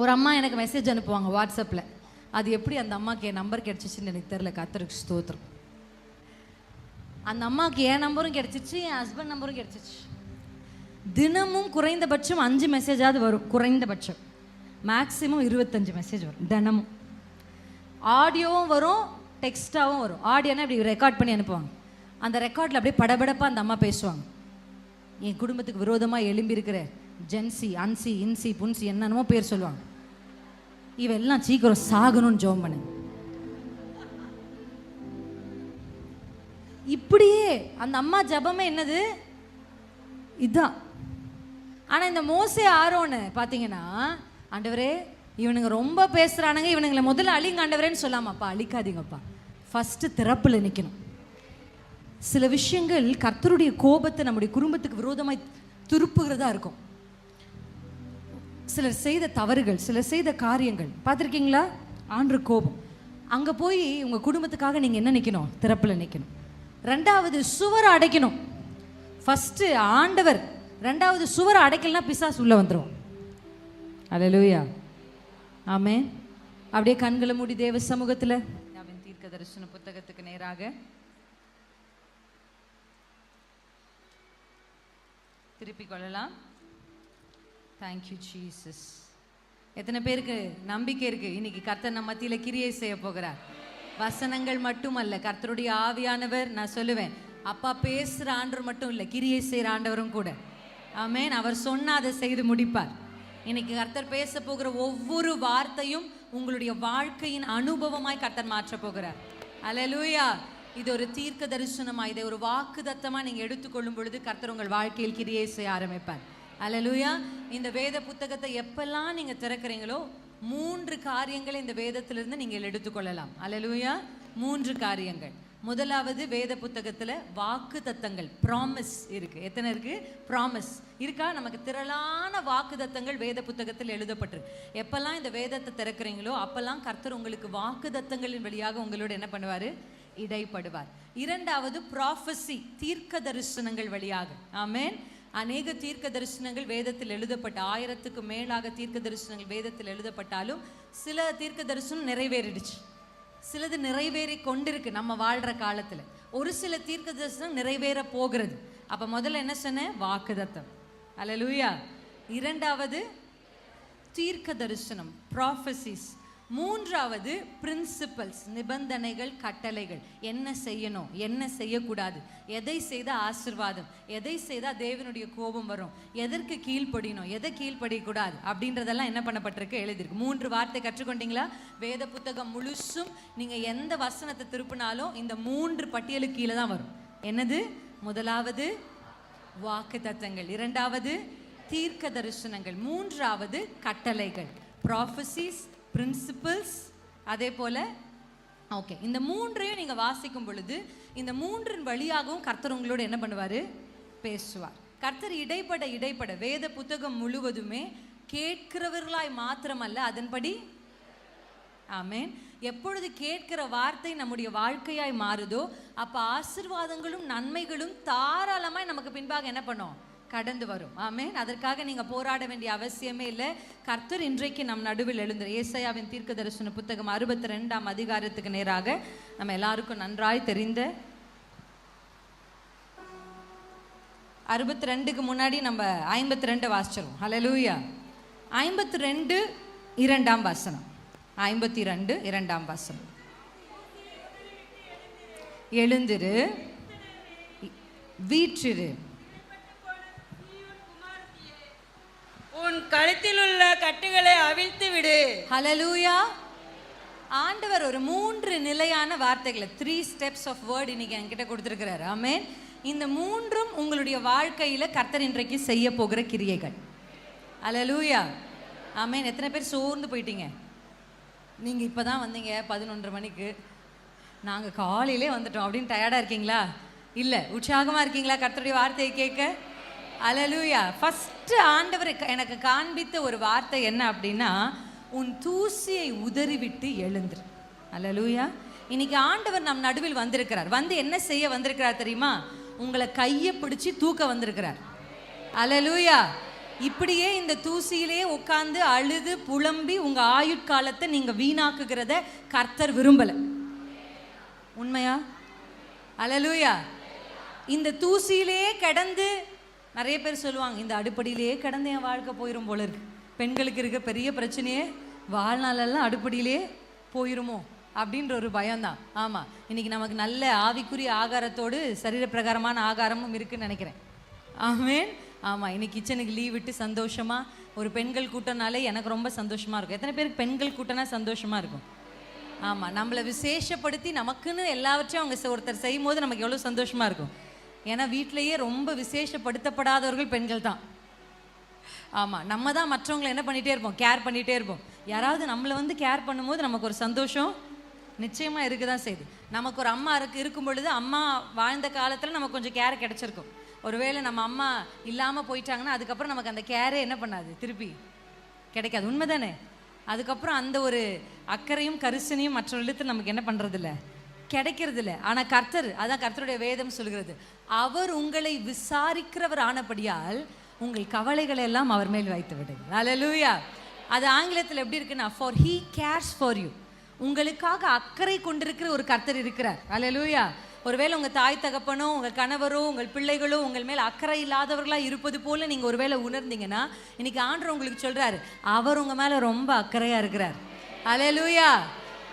ஒரு அம்மா எனக்கு மெசேஜ் அனுப்புவாங்க வாட்ஸ்அப்பில். அது எப்படி அந்த அம்மாவுக்கு என் நம்பர் கிடைச்சிச்சுன்னு எனக்கு தெரியல. கர்த்தருக்கு ஸ்தோத்திரம். அந்த அம்மாவுக்கு என் நம்பரும் கிடைச்சிச்சு, என் ஹஸ்பண்ட் நம்பரும் கிடைச்சிச்சு. தினமும் குறைந்தபட்சம் 5 மெசேஜாவது வரும். குறைந்தபட்சம் மேக்ஸிமம் 25 மெசேஜ் வரும் தினமும். ஆடியோவும் வரும், டெக்ஸ்டாகவும் வரும். ஆடியோனா இப்படி ரெக்கார்ட் பண்ணி அனுப்புவாங்க. அந்த ரெக்கார்டில் அப்படியே படபடப்பாக அந்த அம்மா பேசுவாங்க. என் குடும்பத்துக்கு விரோதமாக எழும்பி இருக்கிற ஜென்சி, அன்சி, இன்சி, புன்சி என்னென்னமோ பேர் சொல்லுவாங்க. இவெல்லாம் சீக்கிரம் சாகணும்னு ஜெபம் பண்ணு. இப்படியே அந்த அம்மா ஜபமே என்னது இதுதான். ஆனா இந்த மோசே ஆரோன்னு பாத்தீங்கன்னா, ஆண்டவரே இவனுங்க ரொம்ப பேசுறானுங்க, இவனுங்களை முதல்ல அழிங்க ஆண்டவரேன்னு சொல்லாமப்பா, அழிக்காதீங்கப்பா. ஃபர்ஸ்ட் திறப்புல நிக்கணும். சில விஷயங்கள் கர்த்தருடைய கோபத்தை நம்முடைய குடும்பத்துக்கு விரோதமாய் திருப்புகிறதா இருக்கும். சிலர் செய்த தவறுகள், சிலர் செய்த காரியங்கள் பார்த்துருக்கீங்களா? ஆண்டவர் கோபம். அங்கே போய் உங்கள் குடும்பத்துக்காக நீங்கள் என்ன நிற்கணும்? திறப்பில் நிற்கணும். ரெண்டாவது சுவரை அடைக்கணும். ஃபஸ்ட்டு ஆண்டவர், ரெண்டாவது சுவரை அடைக்கலனா பிசாசு உள்ள வந்துடும். அல்லேலூயா. ஆமென். அப்படியே கண்களை மூடி தேவ சமூகத்தில் அவன் தீர்க்க தரிசன புத்தகத்துக்கு நேராக திருப்பிக் கொள்ளலாம். Thank you Jesus. எத்தனை பேருக்கு நம்பிக்கை இருக்கு இன்னைக்கு கர்த்தர் நம்ம மத்தியில கிரியை செய்ய போகிறார்? வசனங்கள் மட்டுமல்ல, கர்த்தருடைய ஆவியானவர், நான் சொல்லுவேன், அப்பா பேசுற ஆண்டவர் மட்டும் இல்லை, கிரியை செய்கிற ஆண்டவரும் கூட. ஆமென். அவர் சொன்னா அதை செய்து முடிப்பார். இன்னைக்கு கர்த்தர் பேச போகிற ஒவ்வொரு வார்த்தையும் உங்களுடைய வாழ்க்கையின் அனுபவமாய் கர்த்தர் மாற்ற போகிறார். அல்லேலூயா. இது ஒரு தீர்க்க தரிசனமா, இதை ஒரு வாக்கு தத்தமா நீங்க எடுத்துக்கொள்ளும் பொழுது கர்த்தர் உங்கள் வாழ்க்கையில் கிரியை செய்ய ஆரம்பிப்பார். அல்லேலூயா. இந்த வேத புத்தகத்தை எப்பெல்லாம் நீங்க திறக்கிறீங்களோ 3 காரியங்களை இந்த வேதத்திலிருந்து நீங்கள் எடுத்துக்கொள்ளலாம். அல்லேலூயா. 3 காரியங்கள். முதலாவது, வேத புத்தகத்துல வாக்கு தத்தங்கள், ப்ராமிஸ் இருக்கு. எத்தனை இருக்கு? ப்ராமிஸ் இருக்கா? நமக்கு திரளான வாக்கு தத்தங்கள் வேத புத்தகத்தில் எழுதப்பட்டிருக்கு. எப்பெல்லாம் இந்த வேதத்தை திறக்கிறீங்களோ அப்பெல்லாம் கர்த்தர் உங்களுக்கு வாக்கு தத்தங்களின் வழியாக உங்களோட என்ன பண்ணுவாரு? இடைப்படுவார். இரண்டாவது, ப்ராஃபஸி, தீர்க்க தரிசனங்கள் வழியாக. ஆமென். அநேக தீர்க்க தரிசனங்கள் வேதத்தில் எழுதப்பட்ட 1000க்கு மேலாக தீர்க்க தரிசனங்கள் வேதத்தில் எழுதப்பட்டாலும் சில தீர்க்க தரிசனம் நிறைவேறிடுச்சு, சிலது நிறைவேறி கொண்டிருக்கு நம்ம வாழ்ற காலத்துல. ஒரு சில தீர்க்க தரிசனம் நிறைவேற போகிறது. அப்ப முதல்ல என்ன சொன்னேன்? வாக்குதத்தம். அல்லேலூயா. இரண்டாவது தீர்க்க தரிசனம், ப்ராஃபசிஸ். மூன்றாவது பிரின்சிபல்ஸ், நிபந்தனைகள், கட்டளைகள். என்ன செய்யணும், என்ன செய்யக்கூடாது, எதை செய்தால் ஆசீர்வாதம், எதை செய்தால் தேவனுடைய கோபம் வரும், எதற்கு கீழ்ப்படியணும், எதை கீழ்ப்படியக்கூடாது அப்படின்றதெல்லாம் என்ன பண்ணப்பட்டிருக்கு? எழுதியிருக்கு. 3 வார்த்தை கற்றுக்கொண்டீங்களா? வேத புத்தகம் முழுசும் நீங்க எந்த வசனத்தை திருப்பினாலும் இந்த 3 பட்டியலுக்கு கீழே தான் வரும். என்னது? முதலாவது வாக்கு தத்தங்கள், இரண்டாவது தீர்க்க தரிசனங்கள், மூன்றாவது கட்டளைகள், ப்ராஃபசிஸ், பிரின்சிபல்ஸ். அதே போல ஓகே, இந்த 3ஐயும் நீங்க வாசிக்கும் பொழுது இந்த 3 வழியாகவும் கர்த்தர் உங்களோட என்ன பண்ணுவாரு? பேசுவார். கர்த்தர் இடைப்பட வேத புத்தகம் முழுவதுமே கேட்கிறவர்களாய் மாத்திரமல்ல, அதன்படி. ஆமென். எப்பொழுது கேட்கிற வார்த்தை நம்முடைய வாழ்க்கையாய் மாறுதோ அப்ப ஆசீர்வாதங்களும் நன்மைகளும் தாராளமாய் நமக்கு பின்பாக என்ன பண்ணும்? கடந்து வரும். ஆமென். அதற்காக நீங்க போராட வேண்டிய அவசியமே இல்லை. கர்த்தர் இன்றைக்கு நம் நடுவில் எழுந்த ஏசாயாவின் தீர்க்க தரிசன புத்தகம் 62ஆம் அதிகாரத்துக்கு நேராக நம்ம எல்லாருக்கும் நன்றாய் தெரிந்த 62க்கு முன்னாடி நம்ம 52 வாசிச்சிரும். ஹல்லேலூயா. 52 2ஆம் வசனம். 52 2ஆம் வசனம். எழுந்திரு, வீற்றிரு, உன் கழுத்தில் உள்ள கட்டுகளை அவிழ்த்து விடு. ஹல்லேலூயா. ஆண்டவர் ஒரு 3 நிலையான வார்த்தைகளை, 3 steps of word இன்னைக்கு என்கிட்ட கொடுத்துருக்கிறார். ஆமென். இந்த 3ம் உங்களுடைய வாழ்க்கையில கர்த்தர் இன்றைக்கு செய்ய போகிற கிரியைகள். ஹல்லேலூயா. ஆமென். எத்தனை பேர் சோர்ந்து போயிட்டீங்க? நீங்க இப்பதான் வந்தீங்க 11:30 மணிக்கு, நாங்க காலையிலே வந்துட்டோம் அப்படின்னு டயர்டா இருக்கீங்களா? இல்ல, உற்சாகமா இருக்கீங்களா கர்த்தருடைய வார்த்தையை கேட்க? அல்லேலூயா. ஃபர்ஸ்ட் ஆண்டவர் எனக்கு காண்பித்த ஒரு வார்த்தை என்ன அப்படின்னா, உன் தூசியை உதறிவிட்டு எழுந்துரு. அல்லேலூயா. இன்னைக்கு ஆண்டவர் நம் நடுவில் வந்திருக்கிறார். வந்து என்ன செய்ய வந்திருக்கிறார் தெரியுமா? உங்களை கையை பிடிச்சி தூக்க வந்திருக்கிறார். அல்லேலூயா. இப்படியே இந்த தூசியிலே உட்கார்ந்து அழுது புலம்பி உங்க ஆயுட்காலத்தை நீங்க வீணாக்குகிறத கர்த்தர் விரும்பல. உண்மையா? அல்லேலூயா. இந்த தூசியிலே கிடந்து, நிறைய பேர் சொல்லுவாங்க, இந்த அடுப்படியிலேயே கிடந்து என் வாழ்க்கை போயிடும் போல இருக்கு. பெண்களுக்கு இருக்க பெரிய பிரச்சனையே வாழ்நாளெல்லாம் அடுப்படியிலே போயிருமோ அப்படின்ற ஒரு பயம்தான். ஆமாம், இன்னைக்கு நமக்கு நல்ல ஆவிக்குரிய ஆகாரத்தோடு சரீர பிரகாரமான ஆகாரமும் இருக்குன்னு நினைக்கிறேன். ஆமென். ஆமாம், இன்னைக்கு கிச்சனுக்கு லீவ் விட்டு சந்தோஷமாக ஒரு பெண்கள் கூட்டம்னாலே எனக்கு ரொம்ப சந்தோஷமாக இருக்கும். எத்தனை பேருக்கு பெண்கள் கூட்டம்னா சந்தோஷமாக இருக்கும்? ஆமாம், நம்மளை விசேஷப்படுத்தி நமக்குன்னு எல்லாவற்றையும் அவங்க ஒருத்தர் செய்யும் போது நமக்கு எவ்வளோ சந்தோஷமாக இருக்கும். ஏன்னா வீட்டிலேயே ரொம்ப விசேஷப்படுத்தப்படாதவர்கள் பெண்கள் தான். ஆமாம், நம்ம தான் மற்றவங்களை என்ன பண்ணிகிட்டே இருப்போம்? கேர் பண்ணிகிட்டே இருப்போம். யாராவது நம்மளை வந்து கேர் பண்ணும்போது நமக்கு ஒரு சந்தோஷம் நிச்சயமாக இருக்க தான் செய்யுது. நமக்கு ஒரு அம்மா இருக்கும் பொழுது, அம்மா வாழ்ந்த காலத்தில் நமக்கு கொஞ்சம் கேர் கிடச்சிருக்கும். ஒருவேளை நம்ம அம்மா இல்லாமல் போயிட்டாங்கன்னா அதுக்கப்புறம் நமக்கு அந்த கேரே என்ன பண்ணாது, திருப்பி கிடைக்காது. உண்மை தானே? அதுக்கப்புறம் அந்த ஒரு அக்கறையும் கரிசனையும் மற்றவர்களுக்கு நமக்கு என்ன பண்ணுறதில்ல, கிடைக்கிறதில்ல. ஆனால் கர்த்தர், அதான் கர்த்தருடைய வேதம் சொல்கிறது, அவர் உங்களை விசாரிக்கிறவர் ஆனபடியால் உங்கள் கவலைகளை எல்லாம் அவர் மேல் வைத்து விடுங்க. அல்லேலூயா. அது ஆங்கிலத்தில் எப்படி இருக்குன்னா, for he CARES for you. உங்களுக்காக அக்கறை கொண்டிருக்கிற ஒரு கர்த்தர் இருக்கிறார். அல்லேலூயா. ஒருவேளை உங்கள் தாய் தகப்பனோ உங்கள் கணவரோ உங்கள் பிள்ளைகளோ உங்கள் மேல் அக்கறை இல்லாதவர்களாக இருப்பது போல நீங்கள் ஒருவேளை உணர்ந்தீங்கன்னா, இன்னைக்கு ஆண்டவர் உங்களுக்கு சொல்கிறார், அவர் உங்கள் மேலே ரொம்ப அக்கறையாக இருக்கிறார். அல்லேலூயா.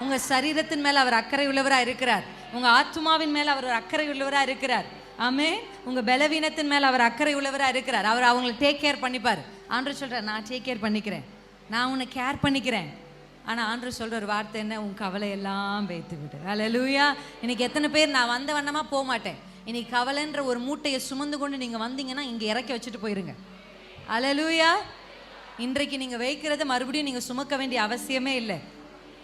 உங்கள் சரீரத்தின் மேலே அவர் அக்கறை உள்ளவராக இருக்கிறார். உங்கள் ஆத்துமாவின் மேலே அவர் ஒரு அக்கறை உள்ளவராக இருக்கிறார். ஆமென். உங்க பலவீனத்தின் மேல அவர் அக்கறை உள்ளவராக இருக்கிறார். அவர் அவங்களை டேக் கேர் பண்ணிப்பார். ஆண்டவர் சொல்றார், நான் டேக் கேர் பண்ணிக்கிறேன், நான் உன்னை கேர் பண்ணிக்கிறேன். ஆனா ஆண்டவர் சொல்ற ஒரு வார்த்தை என்ன? உன் கவலை எல்லாம் வைத்து விடு. அல்லேலூயா. இன்னைக்கு எத்தனை பேர் நான் வந்த வண்ணமா போக மாட்டேன், இன்னைக்கு கவலைன்ற ஒரு மூட்டையை சுமந்து கொண்டு நீங்க வந்தீங்கன்னா இங்க இறக்கி வச்சுட்டு போயிருங்க. அல்லேலூயா. இன்றைக்கு நீங்க வைக்கிறத மறுபடியும் நீங்க சுமக்க வேண்டிய அவசியமே இல்லை.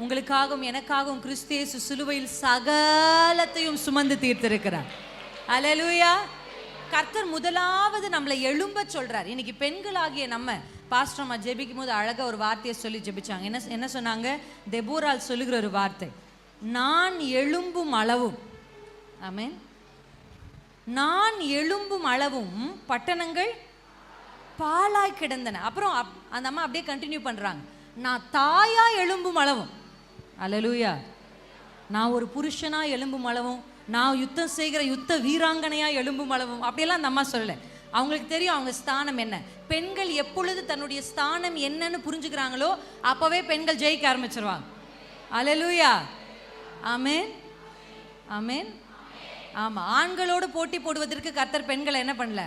உங்களுக்காகவும் எனக்காகவும் கிறிஸ்து இயேசு சிலுவையில் சகலத்தையும் சுமந்து தீர்த்திருக்கிறார். அல்லேலூயா. கர்த்தர் முதலாவது நம்மளை எழும்ப சொல்றார். இன்னைக்கு பெண்களாகிய நம்ம பாஸ்டர் அம்மா ஜெபிக்கும் போது அழகா ஒரு வார்த்தையை சொல்லி ஜெபிச்சாங்க. என்ன சொன்னாங்க? தெபோரால் சொல்லுகிற ஒரு வார்த்தை, நான் எழும்பும் அளவும். ஆமென். நான் எழும்பும் அளவும் பட்டணங்கள் பாழாய் கிடந்தன. அப்புறம் அந்த அம்மா அப்படியே கண்டினியூ பண்றாங்க, நான் தாயா எழும்பும் அளவும். அல்லேலூயா. நான் ஒரு புருஷனா எழும்பும் அளவும், நான் யுத்தம் செய்கிற யுத்த வீராங்கனையா எழும்பும் அளவும் அப்படியெல்லாம் அந்த அம்மா சொல்லலை. அவங்களுக்கு தெரியும் அவங்க ஸ்தானம் என்ன. பெண்கள் எப்பொழுது தன்னுடைய ஸ்தானம் என்னன்னு புரிஞ்சுக்கிறாங்களோ அப்பவே பெண்கள் ஜெயிக்க ஆரம்பிச்சிருவாங்க. அல்லேலூயா. ஆமென். ஆமென். ஆமா, ஆண்களோடு போட்டி போடுவதற்கு கர்த்தர் பெண்களை என்ன பண்ணல.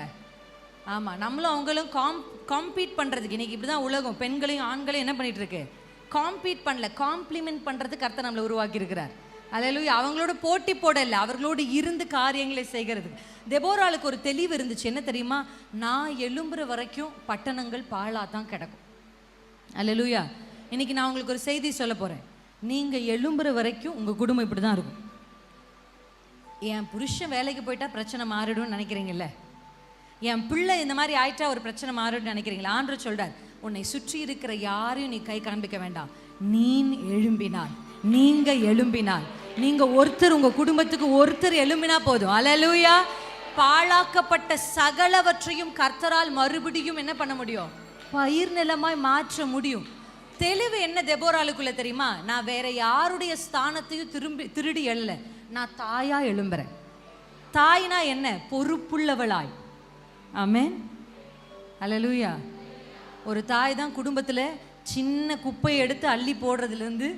ஆமா, நம்மளும் அவங்களும் காம்பீட் பண்றதுக்கு இன்னைக்கு இப்படிதான் உலகம். பெண்களையும் ஆண்களையும் என்ன பண்ணிட்டு இருக்கு? காம்பீட் பண்ணல, காம்ப்ளிமெண்ட் பண்றதுக்கு கர்த்தர் நம்மளை உருவாக்கி இருக்கிறார். அல்லேலூயா. அவங்களோட போட்டி போடல, அவர்களோடு இருந்து காரியங்களை செய்கிறது. தெபோராளுக்கு ஒரு தெளிவு இருந்துச்சு. என்ன தெரியுமா? நான் எழும்புற வரைக்கும் பட்டணங்கள் பாழா தான் கிடக்கும். அல்லேலூயா. இன்னைக்கு நான் உங்களுக்கு ஒரு செய்தி சொல்ல போறேன். நீங்க எழும்புற வரைக்கும் உங்க குடும்பம் இப்படிதான் இருக்கும். என் புருஷன் வேலைக்கு போயிட்டா பிரச்சனை மாறிடும்னு நினைக்கிறீங்கல்ல, என் பிள்ளை இந்த மாதிரி ஆயிட்டா ஒரு பிரச்சனை மாறிடும்னு நினைக்கிறீங்களா? ஆண்டவர் சொல்றார், உன்னை சுற்றி இருக்கிற யாரையும் நீ கை காண்பிக்க வேண்டாம். நீ எழும்பினால், நீங்க எழும்பினால், நீங்க ஒருத்தர் உங்க குடும்பத்துக்கு ஒருத்தர் எழும்பினா போதும். அல்லேலூயா. பாழாக்கப்பட்ட சகலவற்றையும் கர்த்தரால் மறுபடியும் என்ன பண்ண முடியும்? பயிர் நிலமாய் மாற்ற முடியும். தெளிவு என்ன தெபோராளுக்குள்ள தெரியுமா? நான் வேற யாருடைய ஸ்தானத்தையும் திருடி எழல, நான் தாயா எழும்புறேன். தாய்னா என்ன? பொறுப்புள்ளவளாய். ஆமென். அல்லேலூயா. ஒரு தாய் தான் குடும்பத்துல சின்ன குப்பையை எடுத்து அள்ளி போடுறதுல இருந்து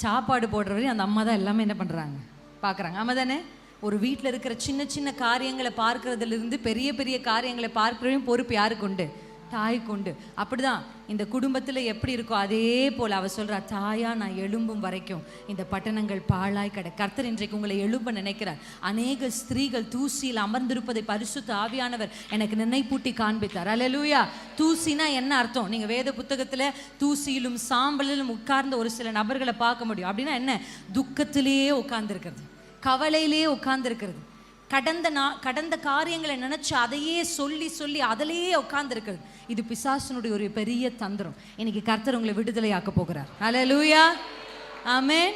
சாப்பாடு போடுற வரையும் அந்த அம்மா தான் எல்லாமே என்ன பண்றாங்க, பார்க்குறாங்க. ஆமா தானே? ஒரு வீட்டில் இருக்கிற சின்ன சின்ன காரியங்களை பார்க்கறதுல இருந்து பெரிய பெரிய காரியங்களை பார்க்கறதையும் பொறுப்பு யாருக்கு உண்டு? தாய்க்கு உண்டு. அப்படிதான் இந்த குடும்பத்துல எப்படி இருக்கோ அதே போல அவ சொல்றா, தாயா நான் எழும்பும் வரைக்கும் இந்த பட்டணங்கள் பாழாய் கிட. கர்த்தர் இன்றைக்கு உங்களை எழும்ப நினைக்கிறார். அநேக ஸ்திரீகள் தூசியில் அமர்ந்திருப்பதை பரிசுத்த ஆவியானவர் எனக்கு நினைப்பூட்டி காண்பித்தார். அல்லேலூயா. தூசினா என்ன அர்த்தம்? நீங்க வேத புத்தகத்துல தூசியிலும் சாம்பலிலும் உட்கார்ந்த ஒரு சில நபர்களை பார்க்க முடியும். அப்படின்னா என்ன? துக்கத்திலேயே உட்கார்ந்து இருக்கிறது, கவலையிலேயே உட்கார்ந்து இருக்கிறது, கடந்த காரியங்களை நினைச்சு அதையே சொல்லி சொல்லி அதிலேயே உட்கார்ந்து இருக்கிறது. இது பிசாசனுடைய ஒரு பெரிய தந்திரம். இன்னைக்கு கர்த்தர் உங்களை விடுதலை ஆக்க போகிறார். அல்லேலூயா. ஆமென்.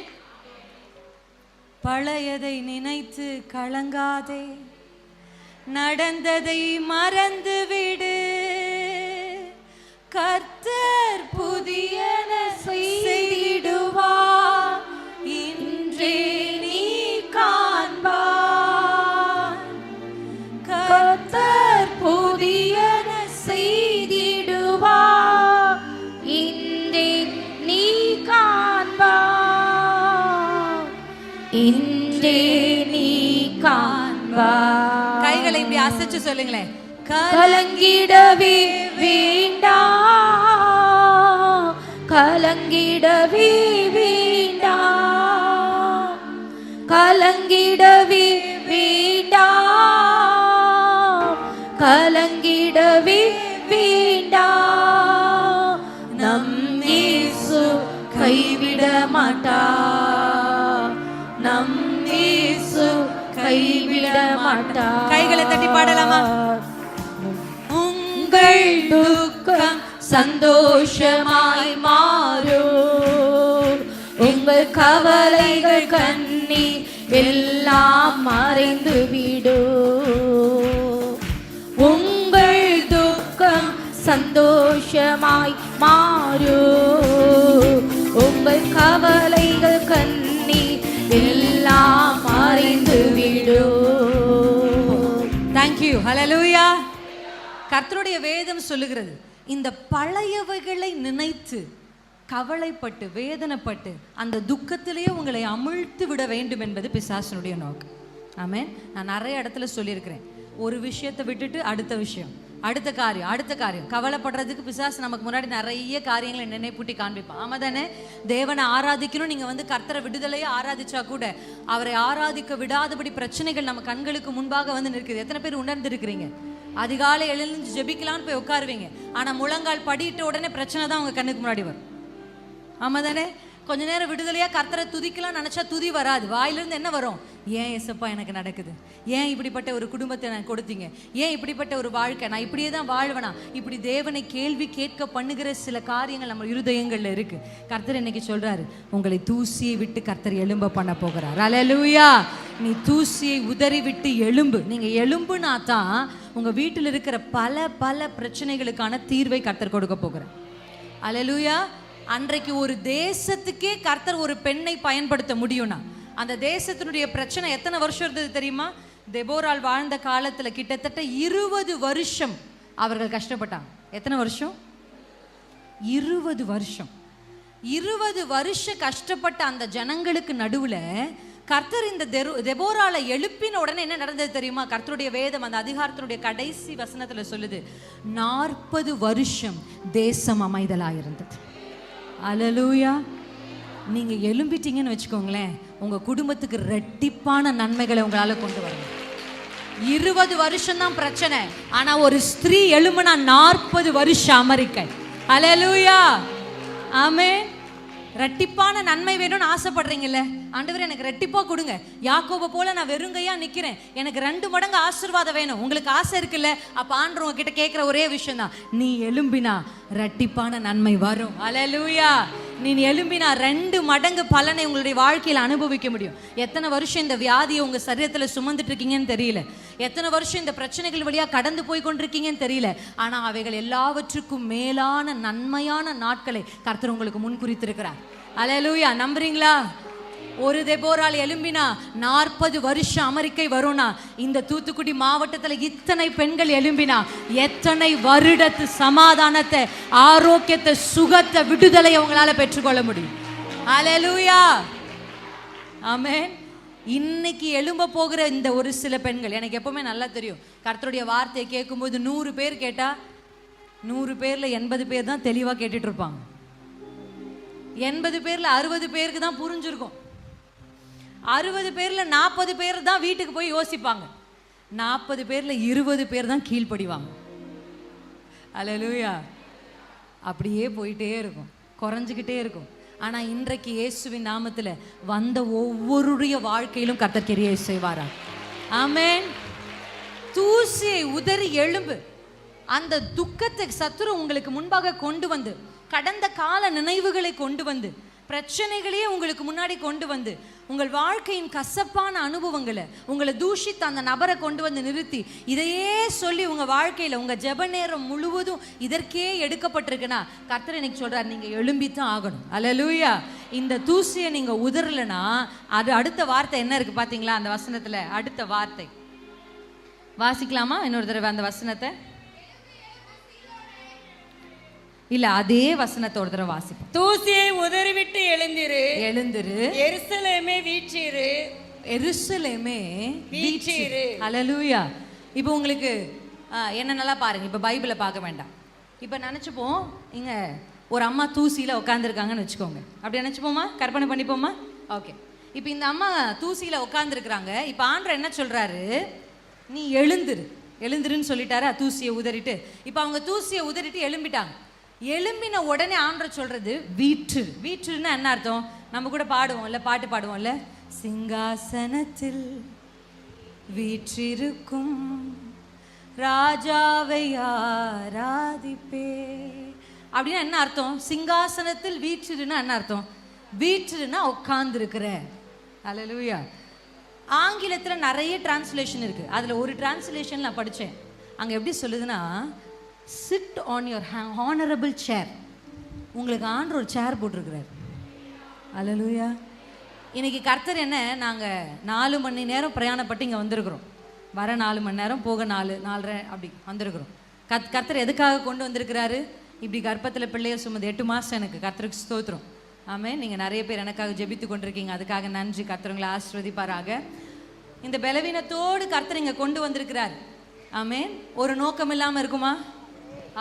பழையதை நினைத்து கலங்காதே, நடந்ததை மறந்து விடு, கர்த்தர் புதியன செய்திடுவார், இன்றே நீ காண்பாய். கர்த்தர் புதியன செய்திடுவார், இன்றே நீ காண்பாய், இன்றே நீ காண்பாய். கைகளை இப்படி அசைச்சு சொல்லுங்களேன். கலங்கிடவே வேண்டாம், கலங்கிடவே வேண்டாம், கலங்கிடவே வேண்டாம், கலங்கிடவே வேண்டாம். நம் இயேசு கைவிட மாட்டார், நம் இயேசு கைவிட மாட்டார். கைகளை தட்டி பாடலாமா? உங்கள் துக்கம் சந்தோஷமாய் மாறும், உங்கள் கவலைகள் கண்ணீர் எல்லாம் மறைந்து விடும். உங்கள் துக்கம் சந்தோஷமாய் மாறும், உங்கள் கவலைகள் கண்ணீர் எல்லாம் மறைந்து விடும். தேங்க்யூ. ஹல்லேலூயா. கர்த்தருடைய வேதம் சொல்லுகிறது, இந்த பழையவைகளை நினைத்து கவலைப்பட்டு வேதனைப்பட்டு அந்த துக்கத்திலேயே உங்களை அமிழ்த்து விட வேண்டும் என்பது பிசாசனுடைய நோக்கம். ஆமென். நான் நிறைய இடத்துல சொல்லியிருக்கிறேன், ஒரு விஷயத்தை விட்டுட்டு அடுத்த விஷயம், அடுத்த காரியம் கவலைப்படுறதுக்கு பிசாசு நமக்கு முன்னாடி நிறைய காரியங்களை நினைப்பூட்டி காண்பிப்பான். ஆமா தானே? தேவனை ஆராதிக்கணும், நீங்க வந்து கர்த்தரை விடுதலையே ஆராதிச்சா கூட அவரை ஆராதிக்க விடாதபடி பிரச்சனைகள் நம்ம கண்களுக்கு முன்பாக வந்து நிற்குது. எத்தனை பேர் உணர்ந்து இருக்கிறீங்க? அதிகாலை எழுந்து ஜெபிக்கலான்னு போய் உட்காருவீங்க, ஆனா முழங்கால் படியிட்ட உடனே பிரச்சனை தான் உங்க கண்ணுக்கு முன்னாடி வரும். ஆமா தானே? கொஞ்ச நேரம் விடுதலையா கர்த்தரை துதிக்கலாம் நினைச்சா துதி வராது. வாயிலிருந்து என்ன வரும்? ஏன் ஏசப்பா எனக்கு நடக்குது? ஏன் இப்படிப்பட்ட ஒரு குடும்பத்தை நான் கொடுத்தீங்க? ஏன் இப்படிப்பட்ட ஒரு வாழ்க்கை? நான் இப்படியே தான் வாழ்வனா? இப்படி தேவனை கேள்வி கேட்க பண்ணுகிற சில காரியங்கள் நம்ம இருதயங்கள்ல இருக்கு. கர்த்தர் இன்னைக்கு சொல்றாரு, உங்களை தூசியை விட்டு கர்த்தர் எழும்ப பண்ண போகிறார். அல்லேலூயா. நீ தூசியை உதறி விட்டு எழும்பு. நீங்க எழும்புனா தான் உங்க வீட்டில் இருக்கிற பல பல பிரச்சனைகளுக்கான தீர்வை கர்த்தர் கொடுக்க போகிறார். அல்லேலூயா. அன்றைக்கு ஒரு தேசத்துக்கே கர்த்தர் ஒரு பெண்ணை பயன்படுத்த முடியும்னா, அந்த தேசத்தினுடைய பிரச்சனை எத்தனை வருஷம் இருந்தது தெரியுமா? தெபோராள் வாழ்ந்த காலத்துல கிட்டத்தட்ட 20 வருஷம் அவர்கள் கஷ்டப்பட்டாங்க. எத்தனை வருஷம்? 20 வருஷம். 20 வருஷம் கஷ்டப்பட்ட அந்த ஜனங்களுக்கு நடுவுல கர்த்தர் இந்த தெபோராளை எழுப்பின உடனே என்ன நடந்தது தெரியுமா? கர்த்தருடைய வேதம் அந்த அதிகாரத்தினுடைய கடைசி வசனத்துல சொல்லுது, 40 வருஷம் தேசம் அமைதலாயிருந்தது. அல்லேலூயா. நீங்க எழும்பிட்டீங்கன்னு வச்சுக்கோங்களேன், உங்க குடும்பத்துக்கு ரெட்டிப்பான நன்மைகளை உங்களால கொண்டு வரணும். 20 வருஷம் தான் பிரச்சனை, ஆனா ஒரு ஸ்திரீ எழும்புனா 40 வருஷம் அமெரிக்கை. அல்லேலூயா. ஆமென். ரெட்டிப்பான நன்மை வேணும்னு ஆசைப்படுறீங்கல்ல, ஆண்டவரே எனக்கு ரெட்டிப்பா கொடுங்க, யாக்கோபை போல நான் வெறுங்கையா நிக்கிறேன், எனக்கு 2 மடங்கு ஆசீர்வாதம் வேணும். உங்களுக்கு ஆசை இருக்குல்ல, அப்ப ஆண்டவர் உங்ககிட்ட கேட்கிற ஒரே விஷயம் தான், நீ எழும்பினா ரெட்டிப்பான நன்மை வரும். அல்லேலூயா. நீ எழும்பினா 2 மடங்கு பலனை உங்களுடைய வாழ்க்கையில் அனுபவிக்க முடியும். எத்தனை வருஷம் இந்த வியாதியை உங்க சரீரத்துல சுமந்துட்டு இருக்கீங்கன்னு தெரியல, எத்தனை வருஷம் இந்த பிரச்சனைகள் வழியா கடந்து போய் கொண்டிருக்கீங்கன்னு தெரியல, ஆனா அவைகள் எல்லாவற்றுக்கும் மேலான நன்மையான நாட்களை கர்த்தர் உங்களுக்கு முன் குறித்திருக்கிறார். அல்லேலூயா. நம்புறீங்களா? ஒரு தெபோராள் எழும்பினா 40 வருஷம் அமெரிக்கை வரும்னா, இந்த தூத்துக்குடி மாவட்டத்துல இத்தனை பெண்கள் எழும்பினா எத்தனை வருடத்து சமாதானத்தை, ஆரோக்கியத்தை, சுகத்தை, விடுதலை உங்களால பெற்றுக்கொள்ள முடியும். அல்லேலூயா. ஆமென். இன்னைக்கு எழும்ப போகிற இந்த ஒரு சில பெண்கள் எனக்கு எப்பவுமே நல்லா தெரியும். கர்த்தருடைய வார்த்தையை கேட்கும்போது 100 பேர் கேட்டா 100 பேர்ல 80 பேர் தான் தெளிவா கேட்டுட்டு இருப்பாங்க. 80 பேர்ல 60 பேருக்கு தான் புரிஞ்சிருக்கும். 60 பேர்ல 40 பேர் தான் வீட்டுக்கு போய் யோசிப்பாங்க. 40 பேர்ல 20 பேர் தான் கீழ்ப்படிவாங்க. அல்லேலூயா. அப்படியே போயிட்டே இருக்கும், குறைஞ்சிக்கிட்டே இருக்கும். ஆனா இன்றைக்கு இயேசுவின் நாமத்துல வந்த ஒவ்வொருடைய வாழ்க்கையிலும் கர்த்தர் கிரியை செய்வாரா? ஆமென். தூசியை உதறி எழும்பு. அந்த துக்கத்தை சத்துரு உங்களுக்கு முன்பாக கொண்டு வந்து, கடந்த கால நினைவுகளை கொண்டு வந்து, பிரச்சனைகளையே உங்களுக்கு முன்னாடி கொண்டு வந்து, உங்கள் வாழ்க்கையின் கசப்பான அனுபவங்களை, உங்களை தூஷித்த அந்த நபரை கொண்டு வந்து நிறுத்தி, இதையே சொல்லி உங்க வாழ்க்கையில உங்க ஜெப நேரம் முழுவதும் இதற்கே எடுக்கப்பட்டிருக்குன்னா, கர்த்தர் இன்னைக்கு சொல்றார், நீங்க எழும்பித்தான் ஆகணும். அல்லேலூயா. இந்த தூசியை நீங்க உதறலனா, அது அடுத்த வார்த்தை என்ன இருக்கு பாத்தீங்களா? அந்த வசனத்துல அடுத்த வார்த்தை வாசிக்கலாமா? இன்னொரு தடவை அந்த வசனத்தை. இல்ல, அதே வசனத்தை ஒரு தடவை வாசிப்போம். தூசியை உதறிவிட்டு எழுந்திரு, எருசலேமே வீற்றிரு, எருசலேமே வீற்றிரு. அல்லேலூயா. இப்போ உங்களுக்கு என்ன நல்லா பாருங்க, இப்போ பைபிளை பார்க்க வேண்டாம். இப்போ நினச்சிப்போம், இங்கே ஒரு அம்மா தூசியில் உட்காந்துருக்காங்கன்னு வச்சுக்கோங்க. அப்படி நினச்சிப்போமா? கற்பனை பண்ணிப்போமா? ஓகே. இப்போ இந்த அம்மா தூசியில் உட்காந்துருக்குறாங்க. இப்போ ஆண்டவர் என்ன சொல்கிறாரு? நீ எழுந்துருன்னு சொல்லிட்டாரா? தூசியை உதறிட்டு. இப்போ அவங்க தூசியை உதறிட்டு எழும்பிட்டாங்க. எழும்பின உடனே ஆண்டவர் சொல்றது வீற்றுன்னா என்ன அர்த்தம்? நம்ம கூட பாடுவோம்ல, பாட்டு பாடுவோம்ல, சிங்காசனத்தில் வீற்றிருக்கும் ராஜாவை ஆராதிப்பே. அப்படின்னா என்ன அர்த்தம்? சிங்காசனத்தில் வீற்றிருன்னா என்ன அர்த்தம்? வீற்றிருன்னா உட்கார்ந்து இருக்கிற. அல்லேலூயா. ஆங்கிலத்துல நிறைய டிரான்ஸ்லேஷன் இருக்கு. அதுல ஒரு டிரான்ஸ்லேஷன் நான் படிச்சேன். அங்க எப்படி சொல்லுதுன்னா, சிட் ஆன் யுவர் ஹானரபிள் சேர். உங்களுக்கு ஆண்டவர் ஒரு சேர் போட்டிருக்கிறார். அல்லேலூயா. இன்னைக்கு கர்த்தர் என்ன, நாங்கள் 4 மணி நேரம் பிரயாணப்பட்டு இங்கே வந்திருக்கிறோம். வர 4 மணி நேரம், போக 4-4:30 அப்படி வந்திருக்கிறோம். கர்த்தர் எதுக்காக கொண்டு வந்திருக்கிறாரு? இப்படி கர்ப்பத்தில் பிள்ளைய சுமந்து 8 மாதம் எனக்கு. கர்த்தருக்கு ஸ்தோத்திரம். ஆமென். நீங்கள் நிறைய பேர் எனக்காக ஜெபித்து கொண்டிருக்கீங்க, அதுக்காக நன்றி. கர்த்தர் உங்களை ஆசீர்வதிப்பாராக. இந்த பலவீனத்தோடு கர்த்தர் இங்க கொண்டு வந்திருக்கிறார். ஆமென். ஒரு நோக்கம் இல்லாம இருக்குமா?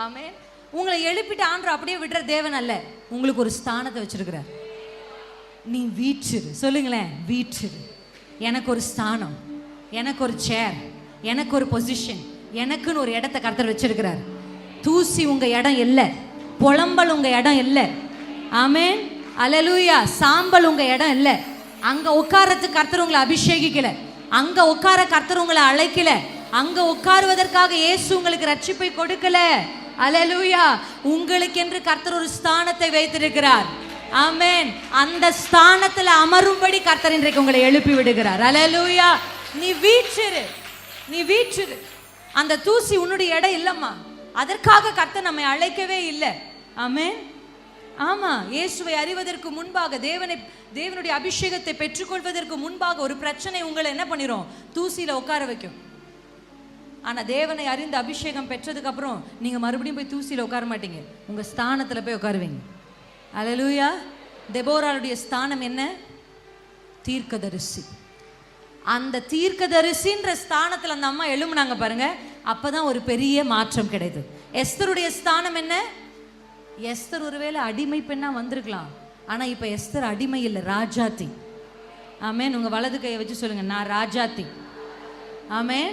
ஆமென். உங்களை எழுப்பிட்டு ஆண்டவர் அப்படியே விடுற தேவன் அல்ல, உங்களுக்கு ஒரு ஸ்தானத்தை வச்சிருக்கிறார். நீ வீற்றிரு, சொல்லுங்களேன், வீற்றிரு. எனக்கு ஒரு ஸ்தானம், எனக்கு ஒரு சேர், எனக்கு ஒரு பொசிஷன், எனக்குன்னு ஒரு இடத்தை கர்த்தர் வச்சிருக்கிறார். தூசி உங்க இடம் இல்லை, புலம்பல் உங்க இடம் இல்லை. ஆமென், அல்லேலூயா. சாம்பல் உங்க இடம் இல்லை. அங்க உட்காரத்துக்கு கர்த்தர் உங்களை அபிஷேகிக்கல, அங்க உட்கார கர்த்தர் உங்களை அழைக்கல, அங்க உட்காருவதற்காக இயேசு உங்களுக்கு ரட்சிப்பை கொடுக்கல. அல்லேலூயா. உங்களுக்கு என்று கர்த்தர் ஒரு ஸ்தானத்தை வைத்திருக்கிறார். ஆமென். அந்த ஸ்தானத்துல அமரும்படி கர்த்தர் இன்றைக்கு உங்களை எழுப்பி விடுகிறார். அல்லேலூயா. நீ வீற்றிரு, நீ வீற்றிரு. அந்த தூசி உன்னுடைய இடம் இல்லம்மா. அதற்காக கர்த்தர் நம்மை அழைக்கவே இல்லை. ஆமென். ஆமா, இயேசுவை அறிவதற்கு முன்பாக, தேவனுடைய அபிஷேகத்தை பெற்றுக்கொள்வதற்கு முன்பாக ஒரு பிரச்சனை உங்களை என்ன பண்ணிரும்? தூசியில உட்கார வைக்கும். ஆனா தேவனை அறிந்து அபிஷேகம் பெற்றதுக்கு அப்புறம் நீங்க மறுபடியும் போய் தூசியில உட்கார மாட்டீங்க, உங்க ஸ்தானத்துல போய் உட்காருவீங்க. அல்லேலூயா. தெபோராளுடைய ஸ்தானம் என்ன? தீர்க்கதரிசி. அந்த தீர்க்கதரிசின்ற ஸ்தானத்துல அந்த அம்மா எழும்புனாங்க பாருங்க, அப்பதான் ஒரு பெரிய மாற்றம் கிடைத்தது. எஸ்தருடைய ஸ்தானம் என்ன? எஸ்தர் ஒருவேளை அடிமை பெண்ணா வந்திருக்கலாம், ஆனா இப்ப எஸ்தர் அடிமை இல்லை, ராஜாத்தி. ஆமென். உங்க வலது கையை வச்சு சொல்லுங்க, நான் ராஜாத்தி. ஆமென்.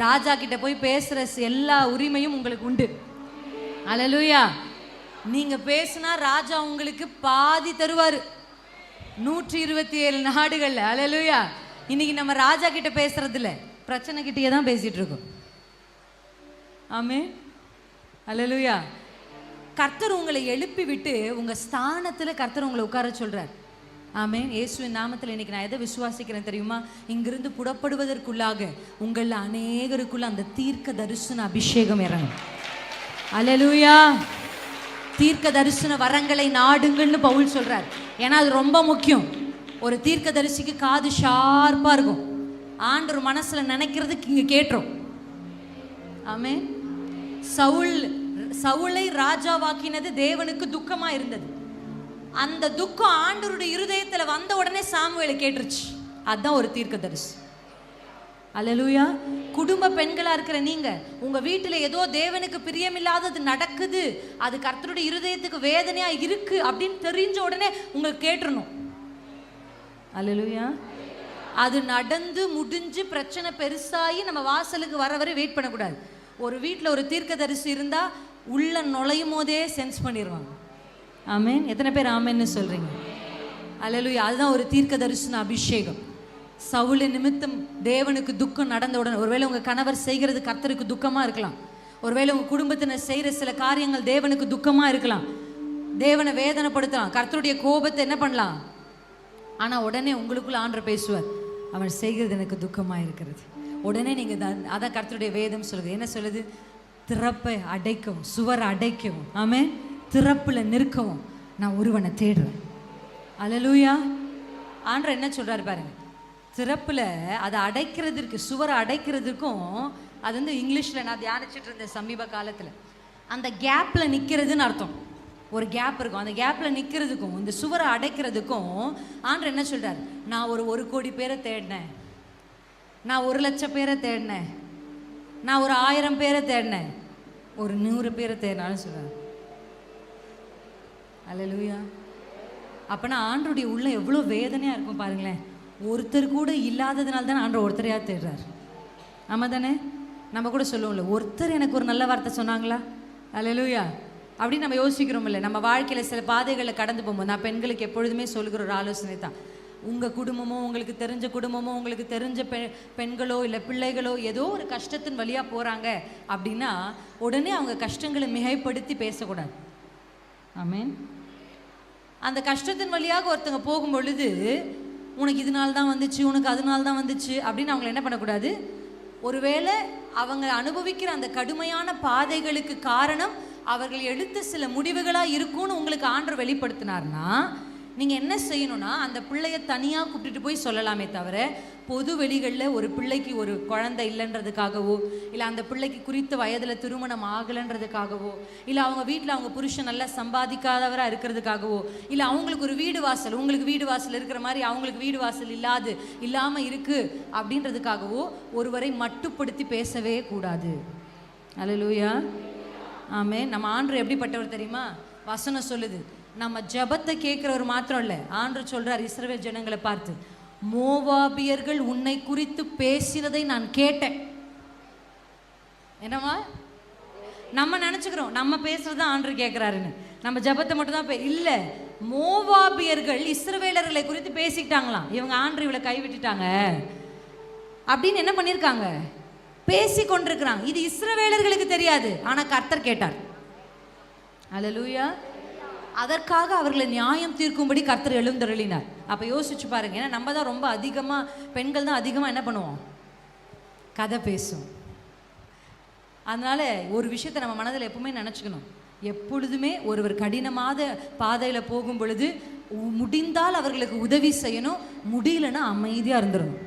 ராஜா கிட்ட போய் பேசுற எல்லா உரிமையும் உங்களுக்கு உண்டு. அல்லேலூயா. நீங்க பேசினா ராஜா உங்களுக்கு பாதி தருவாரு, 127 நாடுகள்ல. அல்லேலூயா. இன்னைக்கு நம்ம ராஜா கிட்ட பேசுறது இல்ல, பிரச்சனை கிட்டே தான் பேசிட்டு இருக்கோம். ஆமென். அல்லேலூயா. கர்த்தர் உங்களை எழுப்பி விட்டு உங்க ஸ்தானத்துல கர்த்தர் உங்களை உட்கார சொல்றார். ஆமென். இயேசுவின் நாமத்தில் இன்னைக்கு நான் எதை விசுவாசிக்கிறேன் தெரியுமா? இங்கிருந்து புறப்படுவதற்குள்ளாக உங்கள அநேகருக்குள்ள அந்த தீர்க்க தரிசன அபிஷேகம் இறங்கும். அல்லேலூயா. தீர்க்க தரிசன வரங்களை நாடுங்கள்னு பவுல் சொல்றார். ஏன்னா அது ரொம்ப முக்கியம். ஒரு தீர்க்க தரிசிக்கு காது ஷார்ப்பா இருக்கும். ஆண்டவர் மனசுல நினைக்கிறதுக்கு இங்க கேட்டுரும். ஆமென். சவுலை ராஜாவாக்கினது தேவனுக்கு துக்கமா இருந்தது. அந்த துக்கம் ஆண்டவருடைய இருதயத்துல வந்த உடனே சாமுவேலை கேட்டுருச்சு. அதுதான் ஒரு தீர்க்கதரிசி. அல்லேலூயா. குடும்ப பெண்களா இருக்கிற நீங்க, உங்க வீட்டுல ஏதோ தேவனுக்கு பிரியமில்லாதது நடக்குது, அது கர்த்தருடைய இருதயத்துக்கு வேதனையா இருக்கு அப்படின்னு தெரிஞ்ச உடனே உங்களுக்கு கேட்டுறணும். அல்லேலூயா. அது நடந்து முடிஞ்சு பிரச்சனை பெருசாகி நம்ம வாசலுக்கு வர வரை வெயிட் பண்ணக்கூடாது. ஒரு வீட்டில் ஒரு தீர்க்கதரிசி இருந்தா உள்ள நுழையும் போதே சென்ஸ் பண்ணிடுவாங்க. ஆமென். எத்தனை பேர் ஆமென்னு சொல்றீங்க? அல்லேலூயா. அதுதான் ஒரு தீர்க்க தரிசன அபிஷேகம். சவுல் நிமித்தம் தேவனுக்கு துக்கம் நடந்த உடனே, ஒருவேளை உங்க கணவர் செய்கிறது கர்த்தருக்கு துக்கமா இருக்கலாம், ஒருவேளை உங்க குடும்பத்தினர் செய்யற சில காரியங்கள் தேவனுக்கு துக்கமா இருக்கலாம், தேவனை வேதனைப்படுத்தலாம், கர்த்தருடைய கோபத்தை என்ன பண்ணலாம். ஆனா உடனே உங்களுக்குள்ள ஆண்டவர் பேசுவார், அவன் செய்கிறது எனக்கு துக்கமா இருக்கிறது. உடனே நீங்க அதான் கர்த்தருடைய வேதம் சொல்லுது. என்ன சொல்லுது? திறப்பை அடைக்கவும் சுவரை அடைக்கவும், ஆமென், திறப்புல நிற்கவும் நான் ஒருவனை தேடுறேன். அல்லேலூயா. ஆண்டவர் என்ன சொல்றாரு பாருங்க, திறப்புல அதை அடைக்கிறதுக்கு, சுவரை அடைக்கிறதுக்கும், அது வந்து இங்கிலீஷ்ல நான் தியானிச்சுட்டு இருந்தேன் சமீப காலத்துல, அந்த கேப்ல நிக்கிறதுன்னு அர்த்தம். ஒரு கேப் இருக்கும், அந்த கேப்ல நிக்கிறதுக்கும் இந்த சுவரை அடைக்கிறதுக்கும் ஆண்டவர் என்ன சொல்றாரு? நான் ஒரு கோடி பேரை தேடினேன், நான் 1,00,000 பேரை தேடினேன், நான் 1000 பேரை தேடினேன், 100 பேரை தேடினாலும் சொல்றாரு. அல்லேலூயா. அப்பனா ஆண்டருடைய உள்ள எவ்வளோ வேதனையா இருக்கும் பாருங்களேன். ஒருத்தர் கூட இல்லாததுனால தானே ஆண்டவர் ஒருத்தரையா தேடுறார். ஆமா தானே? நம்ம கூட சொல்லுவோம்ல, ஒருத்தர் எனக்கு ஒரு நல்ல வார்த்தை சொன்னாங்களா? அல்லேலூயா. அப்படின்னு நம்ம யோசிக்கிறோம் இல்லை? நம்ம வாழ்க்கையில் சில பாதைகளில் கடந்து போகும்போது நான் பெண்களுக்கு எப்பொழுதுமே சொல்லுகிற ஒரு ஆலோசனை தான், உங்கள் குடும்பமோ, உங்களுக்கு தெரிஞ்ச குடும்பமோ, உங்களுக்கு தெரிஞ்ச பெண்களோ இல்லை பிள்ளைகளோ ஏதோ ஒரு கஷ்டத்தின் வழியாக போகிறாங்க அப்படின்னா உடனே அவங்க கஷ்டங்களை மிகைப்படுத்தி பேசக்கூடாது. ஆமென். அந்த கஷ்டத்தின் வழியாக ஒருத்தங்க போகும் பொழுது உனக்கு இதனால தான் வந்துச்சு, உனக்கு அதனால தான் வந்துச்சு அப்படின்னு அவங்களை என்ன பண்ணக்கூடாது. ஒருவேளை அவங்க அனுபவிக்கிற அந்த கடுமையான பாதைகளுக்கு காரணம் அவர்கள் எடுத்த சில முடிவுகளாக இருக்கும்னு உங்களுக்கு ஆண்டவர் வெளிப்படுத்தினார்னா நீங்கள் என்ன செய்யணும்னா அந்த பிள்ளைய தனியாக கூப்பிட்டுட்டு போய் சொல்லலாமே தவிர பொது வெளிகளில் ஒரு பிள்ளைக்கு ஒரு குழந்தை இல்லைன்றதுக்காகவோ, இல்லை அந்த பிள்ளைக்கு குறித்த வயதில் திருமணம் ஆகலைன்றதுக்காகவோ, இல்லை அவங்க வீட்டில் அவங்க புருஷன் நல்லா சம்பாதிக்காதவராக இருக்கிறதுக்காகவோ, இல்லை அவங்களுக்கு ஒரு வீடு வாசல், உங்களுக்கு வீடு வாசல் இருக்கிற மாதிரி அவங்களுக்கு வீடு வாசல் இல்லாமல் இருக்குது அப்படின்றதுக்காகவோ ஒருவரை மட்டுப்படுத்தி பேசவே கூடாது. அல்லேலூயா, ஆமென். நம்ம ஆண்டவர் எப்படிப்பட்டவர் தெரியுமா? வசனம் சொல்லுது, நம்ம ஜெபத்தை கேட்கிறவர் மாத்திரம் இல்லை, ஆண்டவர் சொல்றார் இஸ்ரவேல் ஜனங்களை பார்த்து, மோவாபியர்கள் உன்னை குறித்து பேசினதை நான் கேட்டேன். என்னவா? நம்ம நினைச்சுக்கிறோம் நம்ம பேசுறதா ஆண்டவர் கேட்கிறாருன்னு, நம்ம ஜெபத்தை மட்டும் தான் இல்லை. மோவாபியர்கள் இஸ்ரவேலர்களை குறித்து பேசிக்கிட்டாங்களாம். இவங்க ஆண்டவர் இவளை கைவிட்டுட்டாங்க அப்படின்னு என்ன பண்ணியிருக்காங்க? பேசி கொண்டிருக்கிறாங்க. இது இஸ்ரவேலர்களுக்கு தெரியாது, ஆனா கர்த்தர் கேட்டார். அல்லேலூயா. அதற்காக அவர்களை நியாயம் தீர்க்கும்படி கர்த்தர் எழுந்தருளினார். அப்போ யோசிச்சு பாருங்க. ஏன்னா நம்ம தான் ரொம்ப அதிகமாக, பெண்கள் தான் அதிகமாக என்ன பண்ணுவோம்? கதை பேசும். அதனால ஒரு விஷயத்தை நம்ம மனதில் எப்பவுமே நினச்சிக்கணும். எப்பொழுதுமே ஒருவர் கடினமான பாதையில் போகும் பொழுது முடிந்தால் அவர்களுக்கு உதவி செய்யணும், முடியலன்னா அமைதியாக இருந்துடணும்.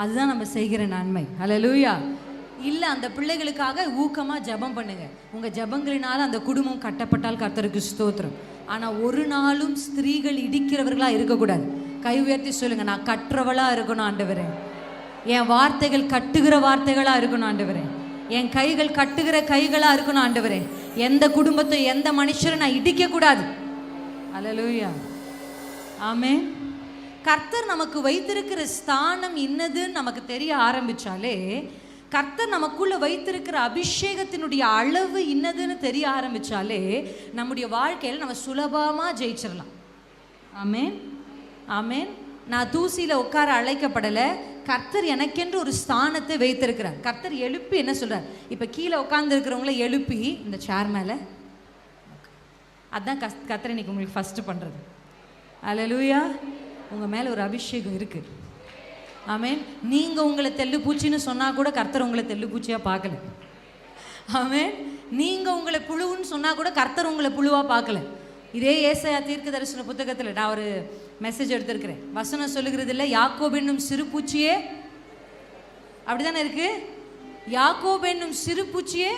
அதுதான் நம்ம செய்கிற நன்மை. அல்லேலூயா. இல்லை, அந்த பிள்ளைகளுக்காக ஊக்கமாக ஜெபம் பண்ணுங்க. உங்கள் ஜெபங்களினால அந்த குடும்பம் கட்டப்பட்டால் கர்த்தருக்கு ஸ்தோத்திரம். ஆனால் ஒரு நாளும் ஸ்திரீகள் இடிக்கிறவர்களாக இருக்கக்கூடாது. கை உயர்த்தி சொல்லுங்க, நான் கற்றவளாக இருக்கணும் ஆண்டவரே. என் வார்த்தைகள் கட்டுகிற வார்த்தைகளாக இருக்கணும் ஆண்டவரே. என் கைகள் கட்டுகிற கைகளாக இருக்கணும் ஆண்டவரே. எந்த குடும்பத்தை எந்த மனுஷரை நான் இடிக்கக்கூடாது. அல்லேலூயா, ஆமென். கர்த்தர் நமக்கு வைத்திருக்கிற ஸ்தானம் இன்னதுன்னு நமக்கு தெரிய ஆரம்பிச்சாலே, கர்த்தர் நமக்குள்ள வைத்திருக்கிற அபிஷேகத்தினுடைய அளவு இன்னதுன்னு தெரிய ஆரம்பிச்சாலே, நம்முடைய வாழ்க்கையில் நம்ம சுலபமாக ஜெயிச்சிடலாம். ஆமென், ஆமென். நான் தூசியில் உட்கார அழைக்கப்படலை. கர்த்தர் எனக்கென்று ஒரு ஸ்தானத்தை வைத்திருக்கிறார். கர்த்தர் எழுப்பி என்ன சொல்றார்? இப்போ கீழே உட்கார்ந்து இருக்கிறவங்கள எழுப்பி இந்த சேர் மேலே, அதுதான் கர்த்தர் இன்னைக்கு உங்களுக்கு ஃபர்ஸ்ட் பண்ணுறது. அல்லேலூயா. உங்கள் மேலே ஒரு அபிஷேகம் இருக்குது. ஆமென். நீங்கள் உங்களை தெல்லு பூச்சின்னு சொன்னால் கூட கர்த்தர் உங்களை தெல்லு பூச்சியாக பார்க்கல. ஆமென். நீங்கள் உங்களை புழுன்னு சொன்னால் கூட கர்த்தர் உங்களை புழுவாக பார்க்கல. இதே ஏசாயா தீர்க்க தரிசன புத்தகத்தில் நான் ஒரு மெசேஜ் எடுத்திருக்கிறேன். வசனம் சொல்லுகிறது இல்லை, யாக்கோபு என்னும் சிறு பூச்சியே, அப்படிதானே இருக்கு? யாக்கோபு என்னும் சிறு பூச்சியே,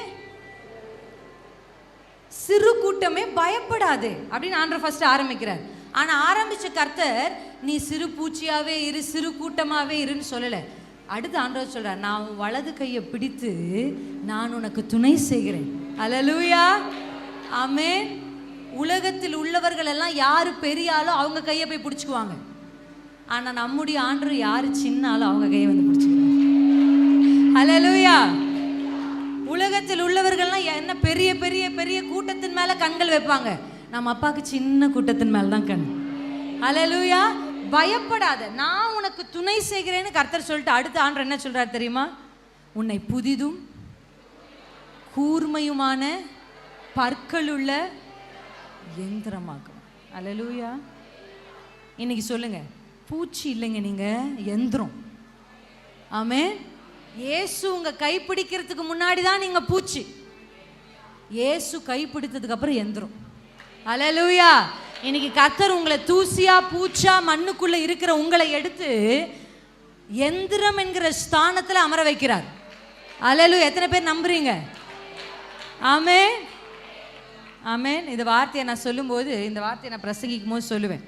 சிறு கூட்டமே பயப்படாது அப்படின்னு ஆண்டவர் ஃபர்ஸ்ட் ஆரம்பிக்கிறார். ஆனால் ஆரம்பித்த கர்த்தர் நீ சிறு பூச்சியாகவே இரு, சிறு கூட்டமாகவே இருன்னு சொல்லலை. அடுத்து ஆண்டவர் சொல்கிறார், நான் உன் வலது கையை பிடித்து நான் உனக்கு துணை செய்கிறேன். அல்லேலூயா, ஆமென். உலகத்தில் உள்ளவர்கள் எல்லாம் யார் பெரியாலோ அவங்க கையை போய் பிடிச்சிக்குவாங்க. ஆனால் நம்முடைய ஆண்டவர் யார் சின்னாலும் அவங்க கையை வந்து பிடிச்சிக்கிறாங்க. அல்லேலூயா. உலகத்தில் உள்ளவர்கள்லாம் என்ன பெரிய பெரிய பெரிய கூட்டத்தின் மேலே கண்கள் வைப்பாங்க. நம்ம அப்பாவுக்கு சின்ன கூட்டத்தின் மேல தான் கண். அல்லேலூயா. பயப்படாத, நான் உனக்கு துணை செய்கிறேன்னு கர்த்தர் சொல்லிட்டு அடுத்த ஆண்டவர் என்ன சொல்றார் தெரியுமா? உன்னை புதிதும் கூர்மையுமான பற்களுள்ள யந்திரமாக்கும். அல்லேலூயா. இன்னைக்கு சொல்லுங்க, பூச்சி இல்லைங்க, நீங்க யந்திரம். ஆமென். இயேசு உங்க கைப்பிடிக்கிறதுக்கு முன்னாடி தான் நீங்க பூச்சி. இயேசு கைப்பிடித்ததுக்கு அப்புறம் யந்திரம். அல்லேலூயா. இன்னைக்கு கர்த்தர் உங்களை தூசியா பூச்சா மண்ணுக்குள்ள இருக்கிற உங்களை எடுத்து யந்திரம் என்கிற ஸ்தானத்துல அமர வைக்கிறார். அல்லேலூயா. எத்தனை பேர் நம்புறீங்க? ஆமென், ஆமென். இந்த வார்த்தையை நான் சொல்லும்போது, இந்த வார்த்தையை நான் பிரசங்கிக்கும் போது சொல்லுவேன்,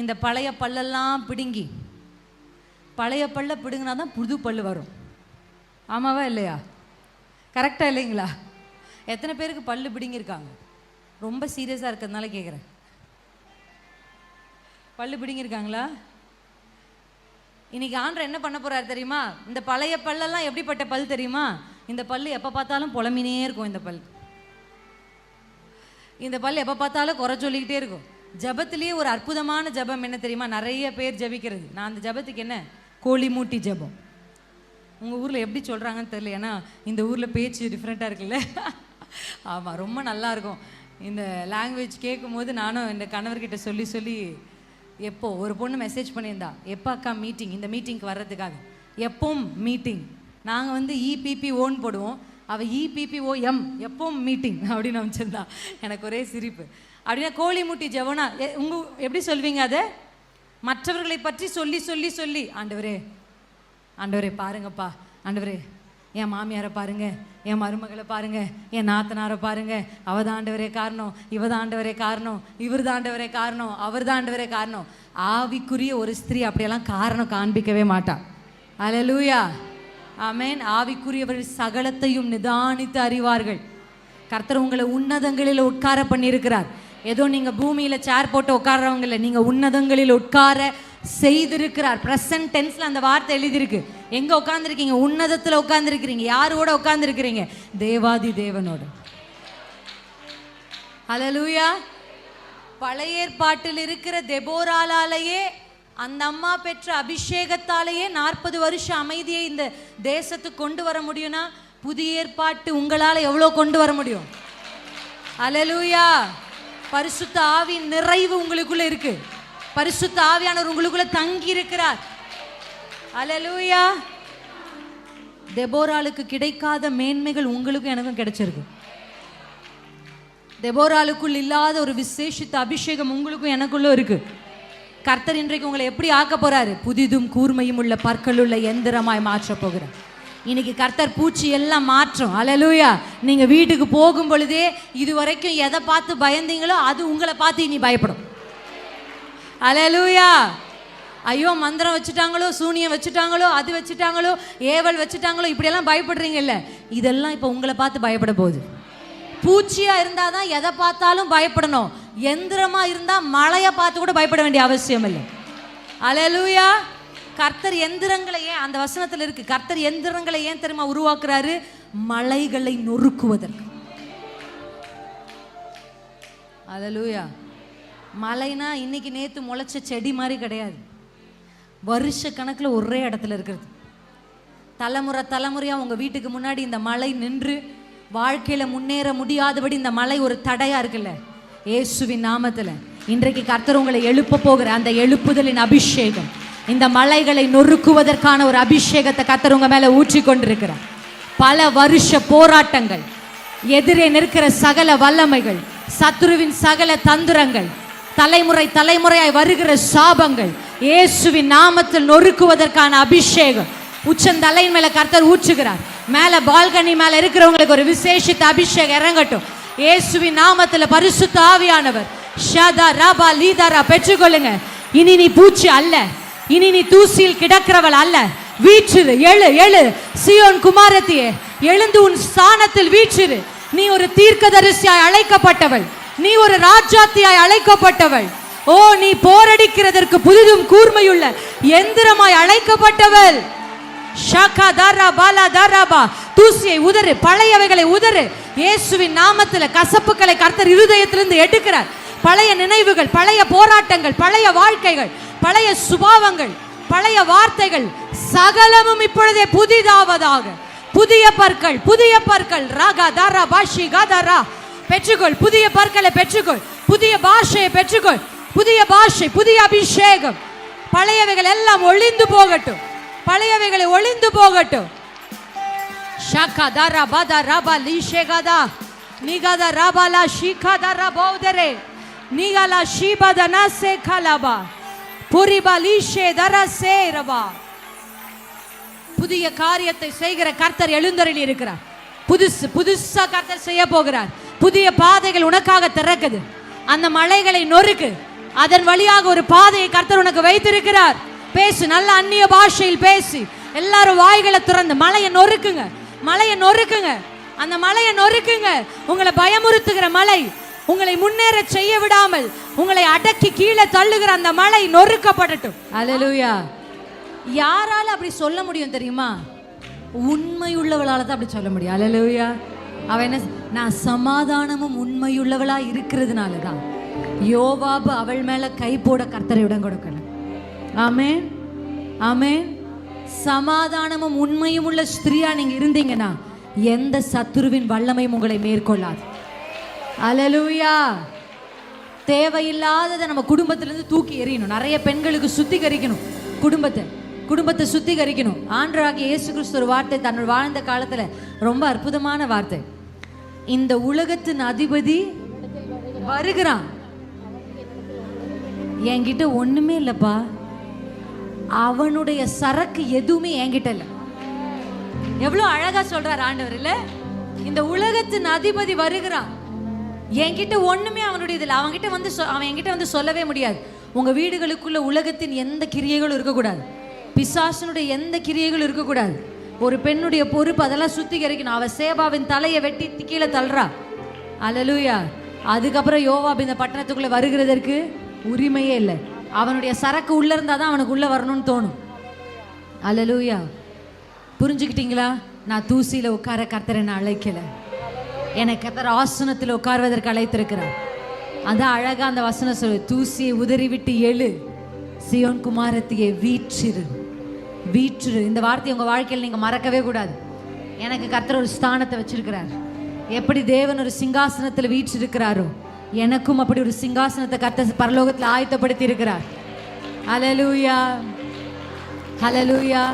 இந்த பழைய பல்லெல்லாம் பிடுங்கி, பழைய பல்ல பிடுங்கினா தான் புது பல்லு வரும். ஆமாவா இல்லையா? கரெக்டா இல்லைங்களா? எத்தனை பேருக்கு பல்லு பிடுங்கிருக்காங்க? ரொம்ப சீரியஸாக இருக்கிறதுனால கேட்குறேன். பல்லு பிடிங்கிருக்காங்களா? இன்னைக்கு ஆண்டவர் என்ன பண்ண போறாரு தெரியுமா? இந்த பழைய பல்லெல்லாம் எப்படிப்பட்ட பல் தெரியுமா? இந்த பல்லு எப்போ பார்த்தாலும் புலம்பினே இருக்கும். இந்த பல் எப்போ பார்த்தாலும் குறை சொல்லிக்கிட்டே இருக்கும். ஜபத்திலேயே ஒரு அற்புதமான ஜபம் என்ன தெரியுமா? நிறைய பேர் ஜபிக்கிறது. நான் அந்த ஜபத்துக்கு என்ன, கோழி மூட்டி ஜபம். உங்கள் ஊரில் எப்படி சொல்கிறாங்கன்னு தெரியல, ஏன்னா இந்த ஊரில் பேச்சு டிஃப்ரெண்ட்டாக இருக்குல்ல. ஆமாம், ரொம்ப நல்லாயிருக்கும் இந்த லாங்குவேஜ் கேட்கும்போது. நானும் இந்த கணவர்கிட்ட சொல்லி சொல்லி, எப்போ ஒரு பொண்ணு மெசேஜ் பண்ணியிருந்தா, எப்போ அக்கா மீட்டிங், இந்த மீட்டிங்க்கு வர்றதுக்காக. எப்பவும் மீட்டிங் நாங்கள் வந்து இபிபி ஓன் போடுவோம். அவள் EPPOM எப்பவும் மீட்டிங் அப்படின்னு அமைச்சிருந்தா. எனக்கு ஒரே சிரிப்பு. அப்படின்னா கோழி முட்டி ஜெபனா எப்படி சொல்வீங்க அதை? மற்றவர்களை பற்றி சொல்லி சொல்லி சொல்லி, ஆண்டவரே ஆண்டவரே பாருங்கப்பா, ஆண்டவரே என் மாமியாரை பாருங்க, என் மருமகளை பாருங்க, என் நாத்தனாரை பாருங்க, அவதான் ஆண்டவரே காரணம், இவதான் ஆண்டவரே காரணம், இவர் தான் ஆண்டவரே காரணம், அவர் தான் ஆண்டவரே காரணம். ஆவிக்குரிய ஒரு ஸ்திரீ அப்படியெல்லாம் காரணம் காண்பிக்கவே மாட்டா. அல்லேலூயா, ஆமென். ஆவிக்குரியவர்கள் சகலத்தையும் நிதானித்து அறிவார்கள். கர்த்தர் உங்களை உன்னதங்களில் உட்கார பண்ணியிருக்கிறார். ஏதோ நீங்க பூமியில சேர் போட்டு உட்கார்றவங்க இல்லை, நீங்க உன்னதங்களில் உட்கார செய்திருக்கிறார். பிரசன்ட் டென்ஸ்ல அந்த வார்த்தை எழுதியிருக்கு. எங்க உட்கார்ந்துருக்கீங்க? உன்னதத்துல உட்கார்ந்துருக்கிறீங்க. யாரோட உட்கார்ந்துருக்கிறீங்க? தேவாதி தேவனோட. அல்லேலூயா. பழைய ஏற்பாட்டில் இருக்கிற தெபோராலாலேயே, அந்த அம்மா பெற்ற அபிஷேகத்தாலேயே 40 வருஷம் அமைதியை இந்த தேசத்துக்கு கொண்டு வர முடியும்னா, புதிய ஏற்பாட்டு உங்களால எவ்வளவு கொண்டு வர முடியும்? அல்லேலூயா. பரிசுத்த ஆவியின் நிறைவு உங்களுக்குள்ள இருக்கு. பரிசுத்த ஆவியானவர் உங்களுக்குள்ள தங்கி இருக்கிறார். அல்லேலூயா. தெபோராளுக்கு கிடைக்காத மேன்மைகள் உங்களுக்கும் எனக்கும் கிடைச்சிருக்கு. தெபோராளுக்குள் இல்லாத ஒரு விசேஷித்த அபிஷேகம் உங்களுக்கும் எனக்குள்ள இருக்கு. கர்த்தர் இன்றைக்கு உங்களை எப்படி ஆக்க போறாரு? புதிதும் கூர்மையும் உள்ள பற்களுள்ள எந்திரமாய் மாற்ற போகிறார். இன்னைக்கு கர்த்தர் பூச்சி எல்லாம் மாற்றம். அல்லேலூயா. நீங்க வீட்டுக்கு போகும் பொழுதே இதுவரைக்கும் எதை பார்த்து பயந்தீங்களோ அது உங்களை பார்த்து இனி பயப்படும். அல்லேலூயா. ஐயோ மந்திரம் வச்சுட்டாங்களோ, சூனியம் வச்சுட்டாங்களோ, அது வச்சுட்டாங்களோ, ஏவல் வச்சுட்டாங்களோ, இப்படியெல்லாம் பயப்படுறீங்கல்ல, இதெல்லாம் இப்போ உங்களை பார்த்து பயப்பட போகுது. பூச்சியா இருந்தாதான் எதை பார்த்தாலும் பயப்படணும். எந்திரமா இருந்தா மழையை பார்த்து கூட பயப்பட வேண்டிய அவசியம் இல்லை. அல்லேலூயா. கர்த்தர் எந்திரங்களை ஏன், அந்த வசனத்தில் இருக்கு, கர்த்தர் எந்திரங்களை ஏன் தெரியுமா உருவாக்குறாரு? மலைகளை நொறுக்குவதற்கு. அல்லேலூயா. மலைனா இன்னைக்கு நேத்து முளைச்ச செடி மாதிரி கிடையாது. வருஷ கணக்கில் ஒரே இடத்துல இருக்கிறது. தலைமுறை தலைமுறையா உங்க வீட்டுக்கு முன்னாடி இந்த மலை நின்று வாழ்க்கையில முன்னேற முடியாதபடி இந்த மலை ஒரு தடையா இருக்குல்ல, இயேசுவின் நாமத்துல இன்றைக்கு கர்த்தர் உங்களை எழுப்ப போகிற அந்த எழுப்புதலின் அபிஷேகம், இந்த மலைகளை நொறுக்குவதற்கான ஒரு அபிஷேகத்தை கர்த்தர் உங்க மேல ஊற்றி கொண்டிருக்கிறார். பல வருஷ போராட்டங்கள், எதிரே நிற்கிற சகல வல்லமைகள், சத்துருவின் சகல தந்திரங்கள், தலைமுறை தலைமுறையாய் வருகிற சாபங்கள் இயேசுவின் நாமத்தில் நொறுக்குவதற்கான அபிஷேகம் உச்சந்தலையின் மேல கர்த்தர் ஊற்றுகிறார். மேல பால்கனி மேல இருக்கிறவங்களுக்கு ஒரு விசேஷித்த அபிஷேகம் இறங்கட்டும் இயேசுவின் நாமத்தில். பரிசுத்த ஆவியானவர் ஷதா ரபா லீதரா பெற்றுக்கொள்ளுங்க. இனி நீ பூச்சி அல்ல, இனி நீ தூசியில் கிடக்கிறவள் அல்ல. வீற்றிரு, எழு எழு சீயோன் குமாரத்தியே, எழுந்து உன் ஸ்தானத்தில் வீற்றிரு. நீ ஒரு தீர்க்கதரிசியாய் அழைக்கப்பட்டவள், நீ ஒரு ராஜாத்தியாய் அழைக்கப்பட்டவள். ஓ, நீ போரடிக்கிறதற்கு புதிதும் கூர்மையுள்ள எந்திரமாய் அழைக்கப்பட்டவள். ஷகா தரா பாலா தராபா. தூசியை உதறு, பழையவைகளை உதறு இயேசுவின் நாமத்தில். கசப்புகளை கர்த்தர் இருதயத்திலிருந்து எடுக்கிறார். பழைய நினைவுகள், பழைய போராட்டங்கள், பழைய வாழ்க்கைகள், பழைய சுபாவங்கள், பழைய வார்த்தைகள் சகலமும் இப்பொழுதே புதிதாவதாக. புதிய பற்கள், புதிய பற்கள். ராகா தாரா பாஷி காதாரா. பெற்றுக்கொள் புதிய பற்களை, பெற்றுக்கொள் புதிய பாஷையை, பெற்றுக்கொள் புதிய பாஷை, புதிய அபிஷேகம். பழையவைகள் எல்லாம் ஒளிந்து போகட்டும், பழையவைகளை ஒளிந்து போகட்டும். ஷகா தாரா பாதா ராபா லீஷேகாதா நிகாதா ராபாலா ஷீகாதா ராபௌதரே நிகாலா ஷீபாதனா சேகாலாபா புரிபா லீஷே தரசே ரபா. புதிய காரியத்தை செய்கிற கர்த்தர் எழுந்தருளி இருக்கிறார். புதுசா கர்த்தர் செய்ய போகிறார். புதிய பாதைகள் உனக்காக திறக்குது. அந்த மலைகளை நொறுக்கு, அதன் வழியாக ஒரு பாதையை கர்த்தர் உனக்கு வைத்திருக்கிறார். பேசு, நல்ல அந்நிய பாஷையில் பேசி, எல்லாரும் வாய்களை திறந்து மலையை நொறுக்குங்க, மலையை நொறுக்குங்க, அந்த மலையை நொறுக்குங்க. உங்களை பயமுறுத்துகிற மலை, உங்களை முன்னேற செய்ய விடாமல் உங்களை அடக்கி கீழே தள்ளுகிற அந்த மலை நொறுக்கப்படட்டும். அல்லேலூயா. யாரால அப்படி சொல்ல முடியும் தெரியுமா? உண்மையுள்ளவளால தான் அப்படி சொல்ல முடியும். அல்லேலூயா. அவ என்ன, நான் சமாதானமும் உண்மையுள்ளவளா இருக்கிறதுனால தான் யோவாபு அவள் மேல கை போட கர்த்தரை இடம் கொடுக்கல. ஆமென், ஆமென். சமாதானமும் உண்மையும் உள்ள ஸ்திரியா நீங்க இருந்தீங்கன்னா எந்த சத்துருவின் வல்லமையும் உங்களை மேற்கொள்ளாது. அல்லேலூயா. தேவையில்லாததை நம்ம குடும்பத்திலிருந்து தூக்கி எறியணும். நிறைய பெண்களுக்கு சுத்திகரிக்கணும் குடும்பத்தை. குடும்பத்தை சுத்திகரிக்கணும். ஆண்டவராகிய இயேசு கிறிஸ்து ஒரு வார்த்தை தன்னோட வாழ்ந்த காலத்துல ரொம்ப அற்புதமான வார்த்தை. இந்த உலகத்தின் அதிபதி வருகிறான், என்கிட்ட ஒண்ணுமே இல்லப்பா, அவனுடைய சரக்கு எதுவுமே என்கிட்ட இல்லை. எவ்வளவு அழகா சொல்றார் ஆண்டவர் இல்ல? இந்த உலகத்தின் அதிபதி வருகிறான், என்கிட்ட ஒண்ணுமே அவனுடைய இதில். அவன் என்கிட்ட வந்து சொல்லவே முடியாது. உங்க வீடுகளுக்குள்ள உலகத்தின் எந்த கிரியைகளும் இருக்கக்கூடாது, பிசாசனுடைய எந்த கிரியைகளும் இருக்கக்கூடாது. ஒரு பெண்ணுடைய பொறுப்பு அதெல்லாம் சுத்திகரிக்கணும். அவ சேபாவின் தலையை வெட்டி கீழே தள்ளுறா. அல்லேலூயா. அதுக்கப்புறம் யோவாப் இந்த பட்டணத்துக்குள்ள வருகிறதற்கு உரிமையே இல்லை. அவனுடைய சரக்கு உள்ள இருந்தாதான் அவனுக்கு உள்ள வரணும்னு தோணும். அல்லேலூயா. புரிஞ்சுக்கிட்டீங்களா? நான் தூசியில உட்கார கர்த்தர் என்ன அழைக்கல, என்னை கர்த்தர் ஆசனத்தில் உட்கார்வதற்கு அழைத்திருக்கிறார். அதான் அழகா அந்த வசனம் சொல்லு, தூசியை உதறிவிட்டு எழு, சியோன் குமாரத்தியை வீற்றிரு. வீற்றிரு. இந்த வார்த்தையை உங்க வாழ்க்கையில் நீங்க மறக்கவே கூடாது. எனக்கு கர்த்தர் ஒரு ஸ்தானத்தை வச்சிருக்கிறார். எப்படி தேவன் ஒரு சிங்காசனத்தில் வீற்றிருக்கிறாரோ, எனக்கும் அப்படி ஒரு சிங்காசனத்தை கர்த்தர் பரலோகத்தில் ஆயத்தப்படுத்தி இருக்கிறார். ஹல்லேலூயா, ஹல்லேலூயா.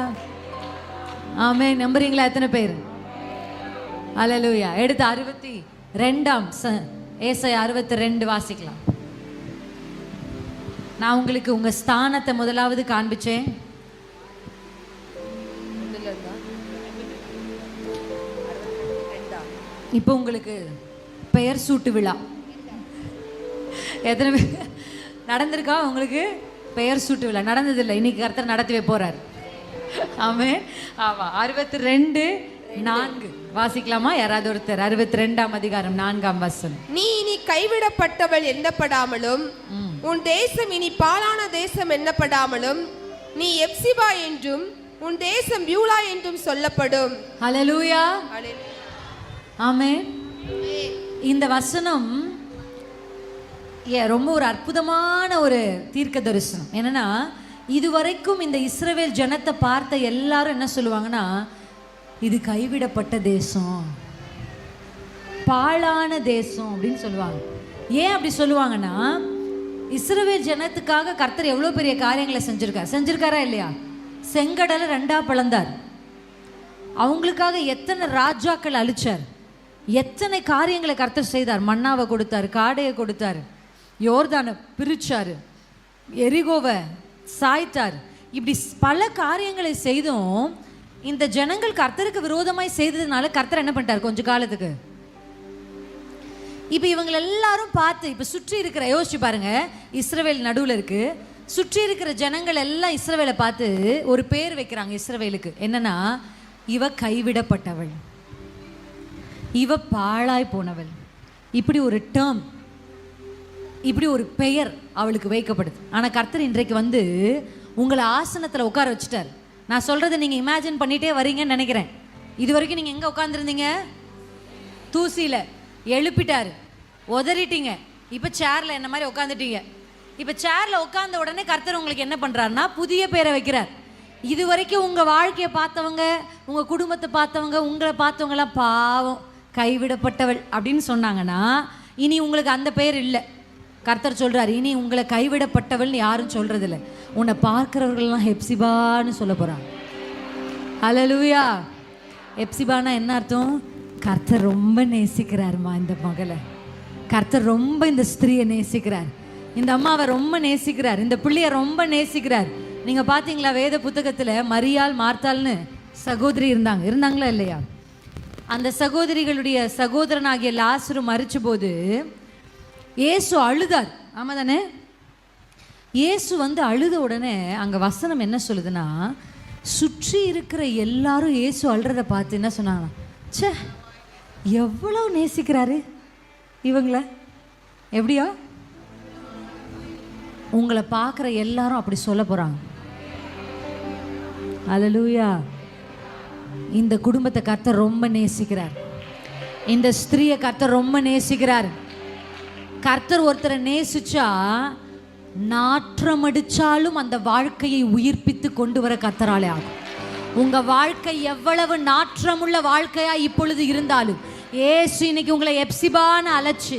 ஆமென். நம்புறீங்களா எத்தனை பேர்? ஹல்லேலூயா. எடுத்து 62 ஏசாயா 62 வாசிக்கலாம். நான் உங்களுக்கு உங்க ஸ்தானத்தை முதலாவது காண்பிச்சேன். இப்போ உங்களுக்கு பெயர் சூட்டு விழா எத்தனை பேர் நடந்திருக்கா? உங்களுக்கு பெயர் சூட்டு விழா நடந்ததில்லை, இன்னைக்கு கர்த்தர் நடத்தவே போறார். ஆமென். ஆமா. 62:4 வாசிக்கலாமா? யாராவது ஒருத்தர் 62ஆம் அதிகாரம் 4ஆம் வசனம். நீ இனி கைவிடப்பட்டவள் எண்ணப்படாமலும் உன் தேசம் இனி பாழான தேசம் எண்ணப்படாமலும் நீ எப்சிபா என்றும் உன் தேசம் பியூலா என்றும் சொல்லப்படும். ஹல்லேலூயா. ஆமென். இந்த வசனம் ரொம்ப ஒரு அற்புதமான ஒரு தீர்க்க தரிசனம். என்னன்னா, இதுவரைக்கும் இந்த இஸ்ரவேல் ஜனத்தை பார்த்த எல்லாரும் என்ன சொல்லுவாங்கன்னா, இது கைவிடப்பட்ட தேசம், பாழான தேசம் அப்படின்னு சொல்லுவாங்க. ஏன் அப்படி சொல்லுவாங்கன்னா, இஸ்ரவேல் ஜனத்துக்காக கர்த்தர் எவ்வளோ பெரிய காரியங்களை செஞ்சிருக்காரா இல்லையா? செங்கடலை 2ஆ பிளந்தார். அவங்களுக்காக எத்தனை ராஜாக்கள் அழிச்சார், எத்தனை காரியங்களை கர்த்தர் செய்தார். மன்னாவை கொடுத்தார், காடையை கொடுத்தார், யோர்தானை பிரிச்சார், எரிகோவை சாய்த்தார். இப்படி பல காரியங்களை செய்தும் இந்த ஜனங்கள் கர்த்தருக்கு விரோதமாய் செய்ததுனால கர்த்தர் என்ன பண்ணிட்டார் கொஞ்ச காலத்துக்கு. இப்போ இவங்க எல்லாரும் பார்த்து, இப்போ சுற்றி இருக்கிற, யோசிச்சு பாருங்க, இஸ்ரவேல் நடுவில் இருக்கு, சுற்றி இருக்கிற ஜனங்கள் எல்லாம் இஸ்ரவேலை பார்த்து ஒரு பேர் வைக்கிறாங்க இஸ்ரவேலுக்கு. என்னன்னா, இவ கைவிடப்பட்டவள், இவ பாழாய் போனவள், இப்படி ஒரு டேர்ம், இப்படி ஒரு பெயர் அவளுக்கு வைக்கப்படுது. ஆனால் கர்த்தர் இன்றைக்கு வந்து உங்களை ஆசனத்தில் உட்கார வச்சுட்டார். நான் சொல்கிறத நீங்கள் இமேஜின் பண்ணிகிட்டே வரீங்கன்னு நினைக்கிறேன். இது வரைக்கும் நீங்கள் எங்கே உட்காந்துருந்தீங்க? தூசியில். எழுப்பிட்டார், உதறிட்டீங்க, இப்போ சேரில் என்ன மாதிரி உட்காந்துட்டீங்க. இப்போ சேரில் உட்காந்த உடனே கர்த்தர் உங்களுக்கு என்ன பண்ணுறாருன்னா புதிய பேரை வைக்கிறார். இது வரைக்கும் உங்கள் வாழ்க்கையை பார்த்தவங்க, உங்கள் குடும்பத்தை பார்த்தவங்க, உங்களை பார்த்தவங்களாம் பாவம் கைவிடப்பட்டவள் அப்படின்னு சொன்னாங்கன்னா, இனி உங்களுக்கு அந்த பெயர் இல்லை. கர்த்தர் சொல்கிறார், இனி உங்களை கைவிடப்பட்டவள்னு யாரும் சொல்கிறதில்ல, உன்னை பார்க்குறவர்கள்லாம் ஹெப்சிபான்னு சொல்ல போகிறாங்க. ஹல்லேலூயா. ஹெப்சிபானா என்ன அர்த்தம்? கர்த்தர் ரொம்ப நேசிக்கிறாருமா இந்த மகளை, கர்த்தர் ரொம்ப இந்த ஸ்திரீயை நேசிக்கிறார், இந்த அம்மாவை ரொம்ப நேசிக்கிறார், இந்த பிள்ளையை ரொம்ப நேசிக்கிறார். நீங்கள் பார்த்தீங்களா வேத புத்தகத்தில் மரியாள் மார்த்தாள்னு சகோதரி இருந்தாங்களா இல்லையா? அந்த சகோதரிகளுடைய சகோதரனாகிய லாசரு மரிச்ச போது இயேசு அழுதார். ஆமாம் தானே? இயேசு வந்து அழுத உடனே அங்கே வசனம் என்ன சொல்லுதுன்னா, சுற்றி இருக்கிற எல்லாரும் இயேசு அழுறதை பார்த்து என்ன சொன்னாங்கன்னா, ச்சே எவ்வளோ நேசிக்கிறாரு இவங்கள. எப்படியா? உங்களை பார்க்குற எல்லாரும் அப்படி சொல்ல போகிறாங்க. ஹல்லேலூயா. இந்த குடும்பத்தை கர்த்தர் ரொம்ப நேசிக்கிறார், இந்த ஸ்திரீயை கர்த்தர் ரொம்ப நேசிக்கிறார். கர்த்தர் ஒருத்தரை நேசிச்சா நாற்றம் அடிச்சாலும் அந்த வாழ்க்கையை உயிர்ப்பித்து கொண்டு வர கர்த்தராலே ஆகும். உங்க வாழ்க்கை எவ்வளவு நாற்றமுள்ள வாழ்க்கையா இப்பொழுது இருந்தாலும் ஏசு இன்னைக்கு உங்களை எப்சிபான்னு அழைச்சு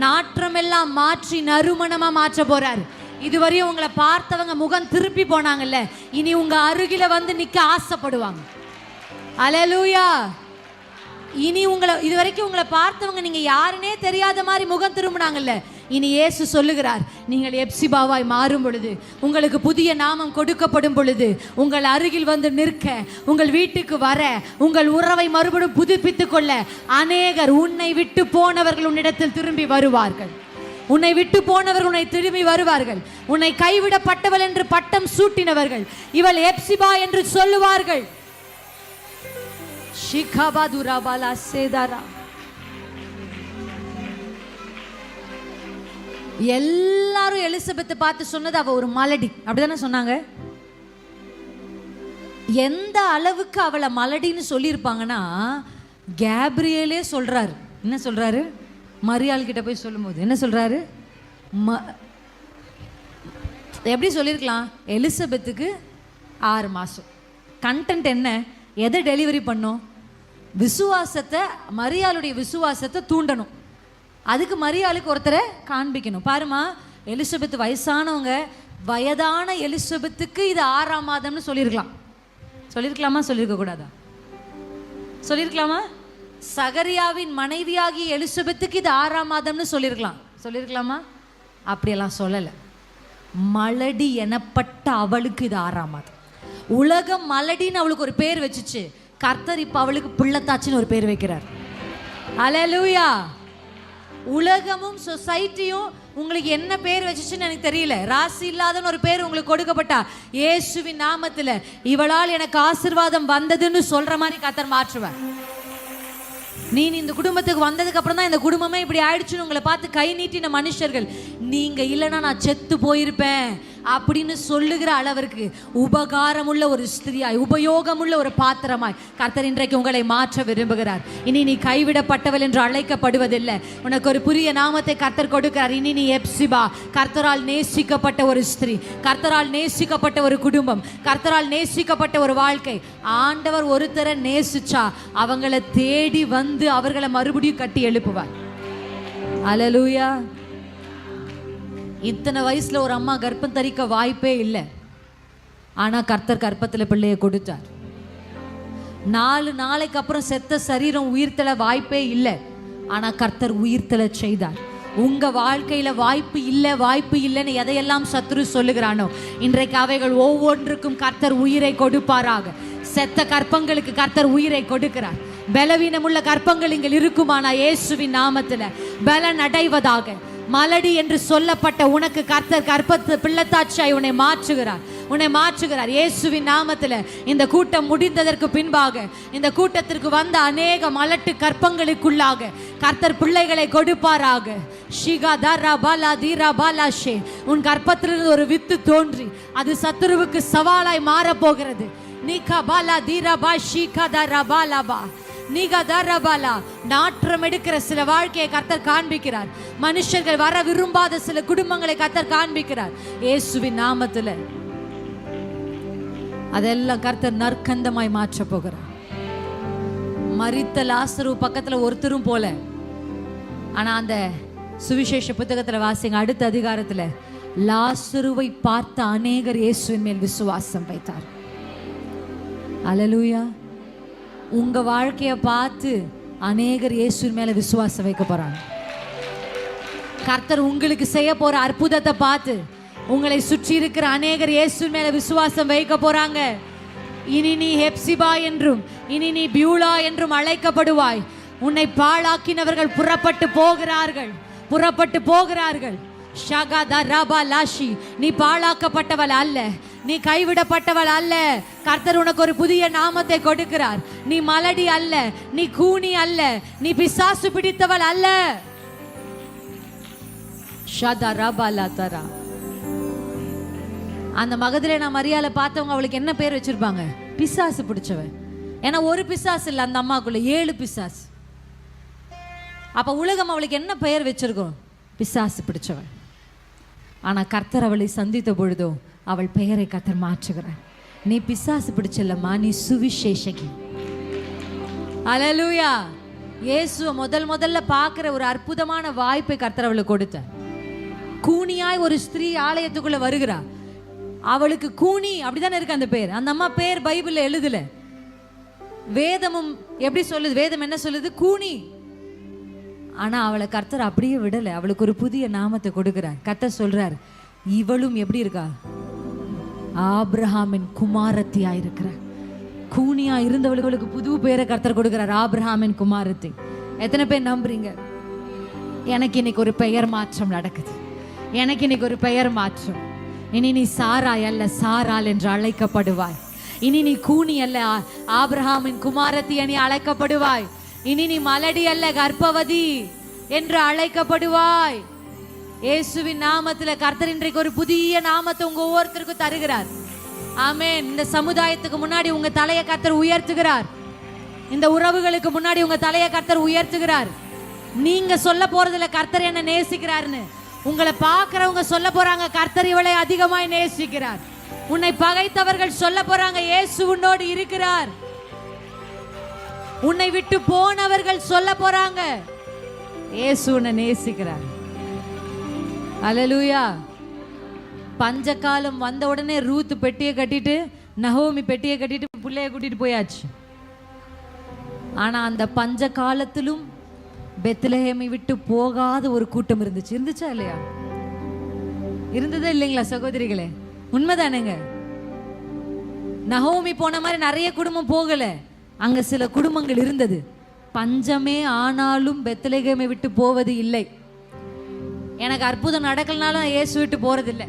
நாற்றமெல்லாம் மாற்றி நறுமணமா மாற்ற போறார். இதுவரையும் உங்களை பார்த்தவங்க முகம் திருப்பி போனாங்கல்ல, இனி உங்க அருகில வந்து நிக்க ஆசைப்படுவாங்க. அல்லேலூயா. இனி இதுவரைக்கும் உங்களை பார்த்தவங்க நீங்க யாருன்னே தெரியாத மாதிரி முகம் திரும்பினாங்கல்ல, இனி இயேசு சொல்லுகிறார், நீங்கள் எப்சிபாவாய் மாறும் பொழுது, உங்களுக்கு புதிய நாமம் கொடுக்கப்படும் பொழுது, உங்கள் அருகில் வந்து நிற்க, உங்கள் வீட்டுக்கு வர, உங்கள் உறவை மறுபடியும் புதுப்பித்துக் கொள்ள அநேகர், உன்னை விட்டு போனவர்கள் உன்னிடத்தில் திரும்பி வருவார்கள். உன்னை விட்டு போனவர்கள் உன்னை திரும்பி வருவார்கள். உன்னை கைவிடப்பட்டவள் என்று பட்டம் சூட்டினவர்கள் இவள் எப்சிபா என்று சொல்லுவார்கள். எல்லாரும் எலிசபெத்தை பார்த்து சொன்னது அவ ஒரு மலடி, அப்படிதானே சொன்னாங்க. எந்த அளவுக்கு அவளை மலடின்னு சொல்லியிருப்பாங்கன்னா, கேப்ரியலே சொல்றாரு. என்ன சொல்றாரு? மரியாள் கிட்ட போய் சொல்லும்போது என்ன சொல்றாரு? எப்படி சொல்லியிருக்கலாம்? எலிசபெத்துக்கு 6 மாதம். கண்டென்ட் என்ன? எதை டெலிவரி பண்ணும்? விசுவாசத்தை, மரியாளுடைய விசுவாசத்தை தூண்டணும். அதுக்கு மரியாளுக்கு ஒருத்தரை காண்பிக்கணும். பாருமா, எலிசபெத் வயசானவங்க, வயதான எலிசபெத்துக்கு இது 6ஆம் மாதம்னு சொல்லியிருக்கலாம். சொல்லியிருக்கலாமா? சொல்லியிருக்க கூடாதா? சொல்லியிருக்கலாமா? சகரியாவின் மனைவியாகி எலிசபெத்துக்கு இது 6ஆம் மாதம்னு சொல்லியிருக்கலாமா? அப்படியெல்லாம் சொல்லலை. மலடி எனப்பட்ட அவளுக்கு இது 6ஆம் மாதம். உலகம் மலடின்னு அவளுக்கு ஒரு பேர் வச்சுச்சு. கர்த்தர் இப்போ அவளுக்கு பிள்ளைத்தாச்சின்னு ஒரு பேர் வைக்கிறார். அல்லேலூயா. உலகமும் சொசைட்டியும் உங்களுக்கு என்ன பேர் வச்சுச்சுன்னு எனக்கு தெரியல. ராசி இல்லாதன்னு ஒரு பேர் உங்களுக்கு கொடுக்கப்பட்டா, இயேசுவின் நாமத்தில் இவளால் எனக்கு ஆசீர்வாதம் வந்ததுன்னு சொல்ற மாதிரி கர்த்தர் மாற்றுவார். நீ இந்த குடும்பத்துக்கு வந்ததுக்கு அப்புறம் தான் இந்த குடும்பமே இப்படி ஆயிடுச்சுன்னு உங்களை பார்த்து கை நீட்டின மனுஷர்கள், நீங்க இல்லைன்னா நான் செத்து போயிருப்பேன் அப்படின்னு சொல்லுகிற அளவிற்கு உபகாரமுள்ள ஒரு ஸ்திரியாய், உபயோகமுள்ள ஒரு பாத்திரமாய் கர்த்தர் இன்றைக்கு உங்களை மாற்ற விரும்புகிறார். இனி நீ கைவிடப்பட்டவள் என்று அழைக்கப்படுவதில்லை. உனக்கு ஒரு புதிய நாமத்தை கர்த்தர் கொடுக்கிறார். இனி நீ எப்சிபா, கர்த்தரால் நேசிக்கப்பட்ட ஒரு ஸ்திரீ, கர்த்தரால் நேசிக்கப்பட்ட ஒரு குடும்பம், கர்த்தரால் நேசிக்கப்பட்ட ஒரு வாழ்க்கை. ஆண்டவர் ஒருத்தரை நேசிச்சா அவங்களை தேடி வந்து அவர்களை மறுபடியும் கட்டி எழுப்புவார். அல்லேலூயா. இத்தனை வயசுல ஒரு அம்மா கர்ப்பம் தரிக்க வாய்ப்பே இல்லை. ஆனா கர்த்தர் கர்ப்பத்தில் பிள்ளையை கொடுத்தார். 4 நாளைக்கு அப்புறம் செத்த சரீரம் உயிர்த்தெழ வாய்ப்பே இல்லை. ஆனா கர்த்தர் உயிர்த்தெழ செய்தார். உங்க வாழ்க்கையில வாய்ப்பு இல்லைன்னு எதையெல்லாம் சத்துரு சொல்லுகிறானோ, இன்றைக்கு அவைகள் ஒவ்வொன்றுக்கும் கர்த்தர் உயிரை கொடுப்பாராக. செத்த கற்பங்களுக்கு கர்த்தர் உயிரை கொடுக்கிறார். பலவீனமுள்ள கற்பங்கள் இங்கே இருக்குமானா இயேசுவின் நாமத்தில் பலன் அடைவதாக. மலடி என்று சொல்லப்பட்ட உனக்கு கர்த்தர் கற்பத்து பிள்ளைத்தாட்சியாய் உன்னை மாற்றுகிறார் இயேசுவின் நாமத்தில். இந்த கூட்டம் முடிந்ததற்கு பின்பாக இந்த கூட்டத்திற்கு வந்த அநேக மலட்டு கற்பங்களுக்குள்ளாக கர்த்தர் பிள்ளைகளை கொடுப்பாராக. உன் கற்பத்திலிருந்து ஒரு வித்து தோன்றி அது சத்துருவுக்கு சவாலாய் மாறப்போகிறது. நாற்றம் எடுக்கிற சில வாழ்க்கையை கர்த்தர் காண்பிக்கிறார். மனுஷர்கள் வர விரும்பாத சில குடும்பங்களை கர்த்தர் காண்பிக்கிறார் இயேசுவின் நாமத்தில். அதெல்லாம் கர்த்தர் நற்கந்தமாய் மாற்ற போகிறார். மரித்த லாசரு பக்கத்துல ஒருத்தரும் போல. ஆனா அந்த சுவிசேஷ புத்தகத்துல வாசிங்க, அடுத்த அதிகாரத்துல லாசருவை பார்த்த அநேகர் இயேசுவின் மேல் விசுவாசம் வைத்தார். அல்லேலூயா. உங்க வாழ்க்கையை பார்த்து அநேகர் இயேசுவின் மேல விசுவாசம் வைக்க போறாங்க. கர்த்தர் உங்களுக்கு செய்ய போற அற்புதத்தை பார்த்து உங்களை சுற்றி இருக்கிற அநேகர் இயேசுவின் மேல விசுவாசம் வைக்க போறாங்க. இனி நீ ஹெப்சிபா என்றும் இனி நீ பியூலா என்றும் அழைக்கப்படுவாய். உன்னை பாழாக்கினவர்கள் புறப்பட்டு போகிறார்கள். நீ பாழாக்கப்பட்டவள் அல்ல, நீ கைவிடப்பட்டவள் அல்ல. கர்த்தர் உனக்கு ஒரு புதிய நாமத்தை கொடுக்கிறார். நீ மலடி அல்ல, நீ கூனி அல்ல, நீ பிசாசு பிடித்தவள் அல்ல. அந்த மகதலேனா மரியாளை பார்த்தவங்க அவளுக்கு என்ன பேர் வச்சிருப்பாங்க? பிசாசு பிடிச்சவன். ஏன்னா ஒரு பிசாசு இல்லை, அந்த அம்மாக்குள்ள 7 பிசாசு. அப்ப உலகம் அவளுக்கு என்ன பெயர் வச்சிருக்கோம்? பிசாசு பிடிச்சவள். ஆனா கர்த்தர் அவளை சந்தித்த பொழுதோ அவள் பெயரை கர்த்தர் மாற்றுகிறார். நீ பிசாசு பிடிச்சல்லம்மா, நீ சுவிசேஷகி. அல்லேலூயா. இயேசுவை முதல்ல பார்க்கிற ஒரு அற்புதமான வாய்ப்பை கர்த்தர் அவளுக்கு கொடுத்தார். கூனியாய் ஒரு ஸ்திரீ ஆலயத்துக்குள்ள வருகிறா. அவளுக்கு கூனி அப்படிதானே இருக்கு அந்த பேர். அந்த அம்மா பேர் பைபிள்ல எழுதல. வேதமும் எப்படி சொல்லுது? வேதம் என்ன சொல்லுது? கூனி. ஆனா அவளை கர்த்தர் அப்படியே விடல. அவளுக்கு ஒரு புதிய நாமத்தை கொடுக்கிறார். கர்த்தர் சொல்றார், இவளும் எப்படி இருக்கா? ஆபிரகாமின் குமாரத்தியா இருக்கிறார். கூனியா இருந்தவளுக்கு புது பேரை கர்த்தர் கொடுக்கிறார், ஆபிரகாமின் குமாரத்தி. எத்தனை பேர் நம்புறீங்க? எனக்கு இன்னைக்கு ஒரு பெயர் மாற்றம் நடக்குது. எனக்கு இன்னைக்கு ஒரு பெயர் மாற்றம். இனி நீ சாராய் அல்ல, சாராள் என்று அழைக்கப்படுவாய். இனி நீ கூனி அல்ல, ஆபிரகாமின் குமாரத்தி நீ அழைக்கப்படுவாய். இனி நீ மலடி அல்ல, கர்ப்பவதி என்று அழைக்கப்படுவாய். இயேசுவின் நாமத்துல கர்த்தர் இன்றைக்கு ஒரு புதிய நாமத்தை உங்க ஒவ்வொருத்தருக்கும் தருகிறார். ஆமென். இந்த சமுதாயத்துக்கு முன்னாடி உங்க தலையை கர்த்தர் உயர்த்துகிறார். இந்த உறவுகளுக்கு முன்னாடி உங்க தலையை கர்த்தர் உயர்த்துகிறார். நீங்க சொல்ல போறதுல கர்த்தர் என்ன நேசிக்கிறார்னு உங்களை பார்க்கிறவங்க சொல்ல போறாங்க, கர்த்தர் இவளை அதிகமாய் நேசிக்கிறார். உன்னை பகைத்தவர்கள் சொல்ல போறாங்க, இயேசு உன்னோடு இருக்கிறார். உன்னை விட்டு போனவர்கள் சொல்ல போறாங்க, இயேசு உன்னை நேசிக்கிறார். அல்லேலூயா. பஞ்சகாலம் வந்த உடனே ரூத் பெட்டியை கட்டிட்டு, நகோமி பெட்டியை கட்டிட்டு பிள்ளைய கூட்டிட்டு போயாச்சு. ஆனா அந்த பஞ்ச காலத்திலும் பெத்லஹேமை விட்டு போகாத ஒரு கூட்டம் இருந்துச்சு. இருந்துச்சா இல்லையா? இருந்ததா இல்லைங்களா சகோதரிகளே? உண்மைதானேங்க. நகோமி போன மாதிரி நிறைய குடும்பம் போகல, அங்க சில குடும்பங்கள் இருந்தது. பஞ்சமே ஆனாலும் பெத்லஹேமை விட்டு போவது இல்லை. எனக்கு அற்புதம் நடக்கலனாலும் இயேசு விட்டு போறதில்லை.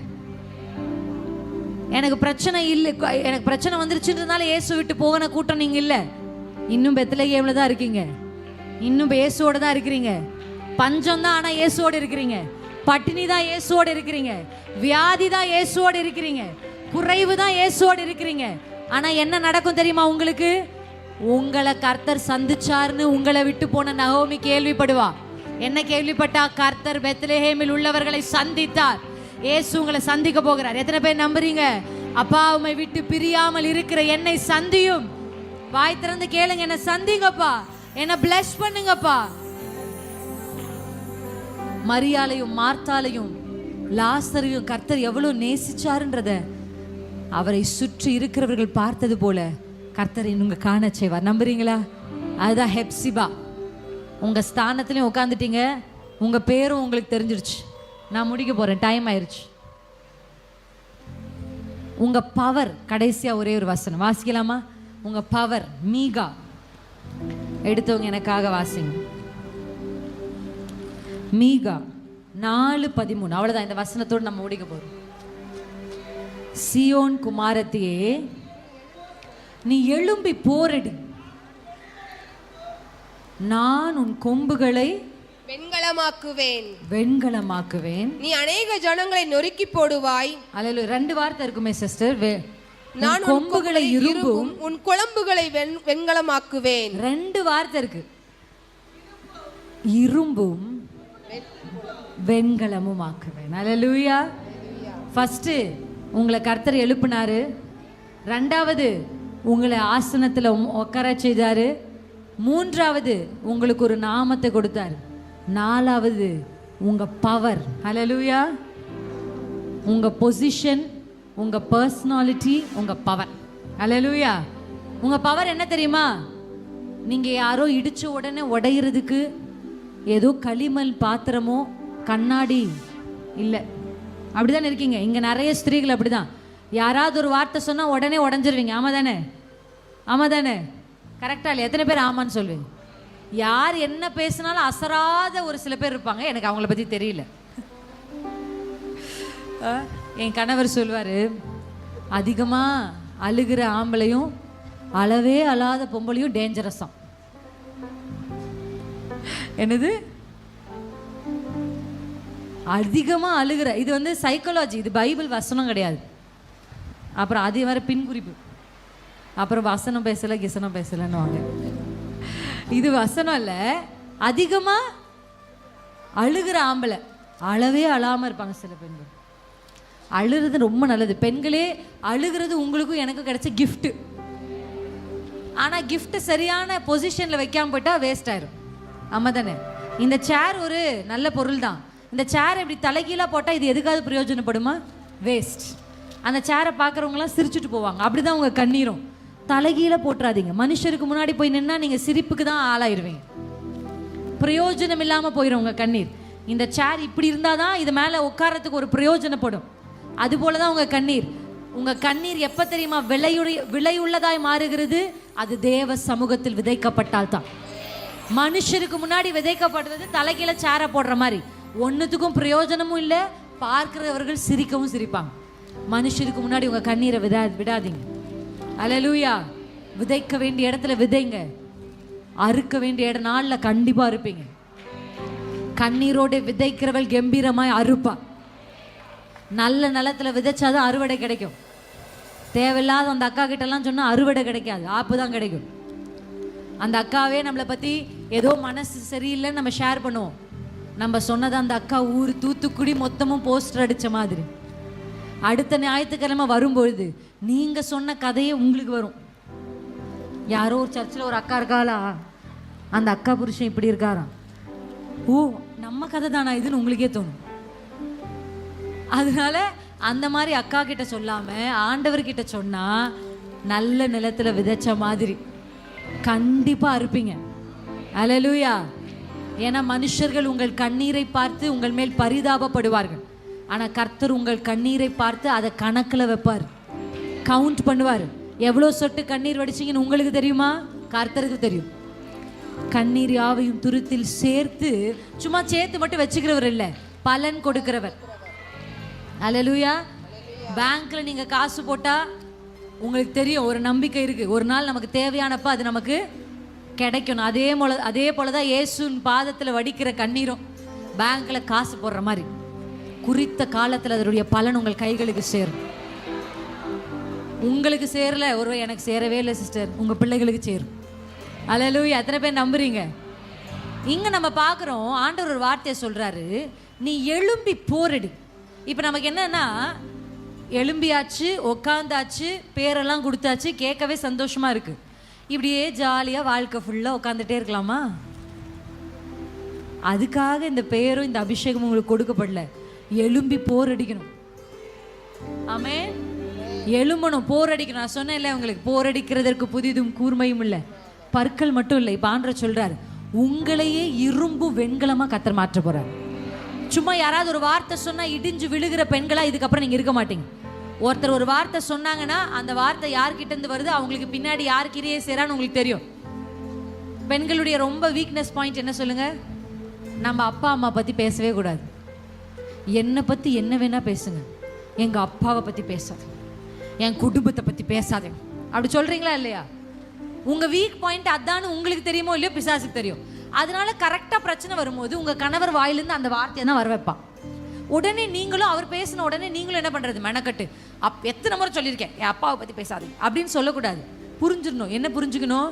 எனக்கு பிரச்சனை இல்லை, எனக்கு பிரச்சனை வந்துருச்சுன்றதுனால இயேசு விட்டு போகிற கூட்டம் நீங்க இல்லை. இன்னும் பெத்லஹேம்ல தான் இருக்கீங்க, இன்னும் இயேசுவோட தான் இருக்கிறீங்க. பஞ்சம் தான், ஆனா இயேசுவோட இருக்கிறீங்க. பட்டினி தான், இயேசுவோட இருக்கிறீங்க. வியாதி தான், இயேசுவோட இருக்கிறீங்க. குறைவு தான், இயேசுவோட இருக்கிறீங்க. ஆனா என்ன நடக்கும் தெரியுமா உங்களுக்கு? உங்களை கர்த்தர் சந்திச்சார்னு உங்களை விட்டு போன நகோமி கேள்விப்படுவா. என்ன கேள்விப்பட்டா? கர்த்தர் பெத்லஹேமில் உள்ளவர்களை சந்தித்தார். இயேசு உங்களை சந்திக்க போகிறார். எத்தனை பேர் நம்புறீங்க? அப்பா, உம்மை விட்டு பிரியாமல் இருக்கிற என்னை சந்தியும். வாய் திறந்து கேளுங்க, என்ன சந்திங்கப்பா, என்ன பிளஸ் பண்ணுங்கப்பா. மரியாளையும் மார்த்தாளையும் லாசரையும் கர்த்தர் எவ்வளவு நேசிச்சாருன்றத அவரை சுற்றி இருக்கிறவர்கள் பார்த்தது போல கர்த்தரை உங்க காண செய்வார். நம்புறீங்களா? அதுதான் ஹெப்சிபா. உங்க ஸ்தானத்திலையும் உட்காந்துட்டீங்க, உங்க பேரும் உங்களுக்கு தெரிஞ்சிருச்சு. நான் முடிக்க போறேன், டைம் ஆயிருச்சு. உங்க பவர், கடைசியா ஒரே ஒரு வசனம் வாசிக்கலாமா? உங்க பவர். மீகா எடுத்தவங்க எனக்காக வாசிங்க. மீகா 4:13. அவ்வளவுதான், இந்த வசனத்தோடு நம்ம முடிக்க போறோம். சியோன் குமாரத்தியே, நீ எழும்பி போரடி, நான் உன் கொம்புகளை வெண்கலமாக்குவேன், வெண்கலமாக்குவேன். நீ அநேக ஜனங்களை நொறுக்கி போடுவாய். அல்லேலூயா. 2 வார்த்தை இருக்குமே சிஸ்டர். நான் கொம்புகளை இரும்பும் உன் குளம்புகளை வெண்கலமாக்குவேன். 2 வார்த்தை இருக்கு. இரும்பும் வெண்கலமும் ஆக்குவேன். அல்லேலூயா. ஃபர்ஸ்ட் உங்களை கர்த்தர் எழுப்பினாரு. 2வது உங்களை ஆசனத்துல உட்கார செய்தாரு. 3வது உங்களுக்கு ஒரு நாமத்தை கொடுத்தாரு. 4வது உங்க பவர். அல்லேலூயா. உங்க பொசிஷன், உங்க பர்சனாலிட்டி, உங்க பவர். அல்லேலூயா. உங்க பவர் என்ன தெரியுமா? நீங்க யாரோ இடிச்ச உடனே உடையிறதுக்கு ஏதோ களிமண் பாத்திரமோ கண்ணாடி இல்லை. அப்படிதான் இருக்கீங்க. இங்க நிறைய ஸ்திரீகள் அப்படிதான். யாராவது ஒரு வார்த்தை சொன்னா உடனே உடஞ்சிருவீங்க. ஆமா தானே? ஆமா தானே? கரெக்டா இல்லையா? எத்தனை பேர் ஆமான்னு சொல்லுவீங்க? யார் என்ன பேசினாலும் அசராத ஒரு சில பேர் இருப்பாங்க. எனக்கு அவங்கள பத்தி தெரியல. என் கணவர் சொல்வாரு, அதிகமா அழுகிற ஆம்பளையும் அளவே அழாத பொம்பளையும் டேஞ்சரஸாம். என்னது? அதிகமா அழுகிற, இது வந்து சைக்காலஜி, இது பைபிள் வசனம் கிடையாது. அப்புறம் அது வர பின்குறிப்பு. அப்புறம் வசனம் பேசல கிசனம் பேசலன்னு வாங்க. இது வசனம் இல்ல. அதிகமா அழுகிற ஆம்பளை அளவே அழாம இருப்பாங்க சில பெண்கள். அழுகிறது ரொம்ப நல்லது. பெண்களே, அழுகிறது உங்களுக்கும் எனக்கும் கிடைச்ச கிஃப்ட். ஆனா கிஃப்ட் சரியான பொசிஷன்ல வைக்காம போயிட்டா வேஸ்ட் ஆயிரும். ஆமா தானே? இந்த சேர் ஒரு நல்ல பொருள் தான். இந்த சேரை இப்படி தலைகீழாக போட்டால் இது எதுக்காவது பிரயோஜனப்படுமா? வேஸ்ட். அந்த சேரை பார்க்குறவங்களாம் சிரிச்சுட்டு போவாங்க. அப்படி தான் உங்கள் கண்ணீரும். தலைகீழ போட்டுறாதீங்க. மனுஷருக்கு முன்னாடி போய் நின்னா நீங்கள் சிரிப்புக்கு தான் ஆளாயிருவீங்க. பிரயோஜனம் இல்லாமல் போயிடும் உங்கள் கண்ணீர். இந்த சேர் இப்படி இருந்தால் தான் இது மேலே உட்காரத்துக்கு ஒரு பிரயோஜனப்படும். அதுபோல தான் உங்கள் கண்ணீர். உங்கள் கண்ணீர் எப்போ தெரியுமா விலையுள்ளதாய் மாறுகிறது? அது தேவ சமூகத்தில் விதைக்கப்பட்டால் தான். மனுஷருக்கு முன்னாடி விதைக்கப்படுறது தலைகீழ சேரை போடுற மாதிரி, ஒன்றுத்துக்கும் பிரயோஜனமும் இல்லை, பார்க்கிறவர்கள் சிரிக்கவும் சிரிப்பாங்க. மனுஷருக்கு முன்னாடி உங்கள் கண்ணீரை விடாதீங்க. அல்லேலூயா. விதைக்க வேண்டிய இடத்துல விதைங்க, அறுக்க வேண்டிய நாளில் கண்டிப்பாக அறுப்பீங்க. கண்ணீரோடு விதைக்கிறவள் கம்பீரமாய் அறுப்பா. நல்ல நிலத்தில் விதைச்சாதான் அறுவடை கிடைக்கும். தேவையில்லாத அந்த அக்கா கிட்டலாம் சொன்னால் அறுவடை கிடைக்காது, ஆப்பு தான் கிடைக்கும். அந்த அக்காவே நம்மளை பற்றி ஏதோ மனசு சரியில்லைன்னு நம்ம ஷேர் பண்ணுவோம். நம்ம சொன்னதை அந்த அக்கா ஊர் தூத்துக்குடி மொத்தமும் போஸ்டர் அடித்த மாதிரி அடுத்த ஞாயிற்றுக்கிழமை வரும்பொழுது நீங்கள் சொன்ன கதையே உங்களுக்கு வரும். யாரோ ஒரு சர்ச்சில் ஒரு அக்கா இருக்காளா, அந்த அக்கா புருஷன் இப்படி இருக்காராம், ஓ நம்ம கதை தானா இதுன்னு உங்களுக்கே தோணும். அதனால அந்த மாதிரி அக்கா கிட்ட சொல்லாமல் ஆண்டவர்கிட்ட சொன்னால் நல்ல நிலத்தில் விதைச்ச மாதிரி கண்டிப்பாக அறுப்பீங்க. அல்லேலூயா. ஏன்னா மனுஷர்கள் உங்கள் கண்ணீரை பார்த்து உங்கள் மேல் பரிதாபப்படுவார்கள். ஆனால் கர்த்தர் உங்கள் கண்ணீரை பார்த்து அதை கணக்கில் வைப்பார், கவுண்ட் பண்ணுவார். எவ்வளோ சொட்டு கண்ணீர் வடிச்சிங்கன்னு உங்களுக்கு தெரியுமா? கர்த்தருக்கு தெரியும். கண்ணீர் யாவையும் துருத்தில் சேர்த்து, சும்மா சேர்த்து மட்டும் வச்சுக்கிறவர் இல்லை, பலன் கொடுக்கிறவர். அல்லேலூயா. பேங்க்ல நீங்க காசு போட்டா உங்களுக்கு தெரியும், ஒரு நம்பிக்கை இருக்கு, ஒரு நாள் நமக்கு தேவையானப்ப அது நமக்கு கிடைக்கணும். அதே போலதான் இயேசுவின் பாதத்தில் வடிக்கிற கண்ணீரும் பேங்க்ல காசு போடுற மாதிரி குறித்த காலத்தில் அதனுடைய பலன் உங்கள் கைகளுக்கு சேரும். உங்களுக்கு சேரல, ஒரு எனக்கு சேரவே இல்லை சிஸ்டர், உங்க பிள்ளைகளுக்கு சேரும். அல்லேலூயா. எத்தனை பேர் நம்புறீங்க? இங்க நம்ம பார்க்குறோம், ஆண்டவர் ஒரு வார்த்தையை சொல்றாரு, நீ எழும்பி போரடி. இப்போ நமக்கு என்னன்னா, எழும்பியாச்சு, உட்காந்தாச்சு, பேரெல்லாம் கொடுத்தாச்சு, கேட்கவே சந்தோஷமா இருக்கு. இப்படியே ஜாலியாக வாழ்க்கை ஃபுல்லாக உட்காந்துட்டே இருக்கலாமா? அதுக்காக இந்த பெயரும் இந்த அபிஷேகமும் உங்களுக்கு கொடுக்கப்படல. எழும்பி போர் அடிக்கணும். ஆமென். எழும்பணும், போர் அடிக்கணும். நான் சொன்னேன்ல உங்களுக்கு, போர் அடிக்கிறதற்கு புதிதும் கூர்மையும் இல்லை, பற்கள் மட்டும் இல்லை. இப்போ ஆண்டவர் சொல்றாரு, உங்களையே இரும்பு வெண்கலமா கர்த்தர் மாற்ற போறார். சும்மா யாராவது ஒரு வார்த்தை சொன்னா இடிஞ்சு விழுகிற பெண்களா இதுக்கப்புறம் நீங்க இருக்க மாட்டீங்க. ஒருத்தர் ஒரு வார்த்தை சொன்னாங்கன்னா அந்த வார்த்தை யார்கிட்ட இருந்து வருது, அவங்களுக்கு பின்னாடி யார் கிரியே செய்றான்னு உங்களுக்கு தெரியும். பெண்களுடைய ரொம்ப வீக்னஸ் பாயிண்ட் என்ன சொல்லுங்க? நம்ம அப்பா அம்மா பத்தி பேசவே கூடாது. என்னை பத்தி என்ன வேணா பேசுங்க, எங்க அப்பாவை பத்தி பேசாது, என் குடும்பத்தை பத்தி பேசாதே. அப்படி சொல்றீங்களா இல்லையா? உங்க வீக் பாயிண்ட் அதான்னு உங்களுக்கு தெரியுமோ இல்லையோ, பிசாசுக்கு தெரியும். அதனால கரெக்டா பிரச்சனை வரும்போது உங்க கணவர் வாயிலிருந்து அந்த வார்த்தையை தான் வர வைப்பான். உடனே நீங்களும், அவர் பேசின உடனே நீங்களும் என்ன பண்றது, மெனக்கட்டு எத்தனை முறை சொல்லியிருக்கேன், என் அப்பாவை பத்தி பேசாது அப்படின்னு சொல்லக்கூடாது. புரிஞ்சிடணும். என்ன புரிஞ்சுக்கணும்?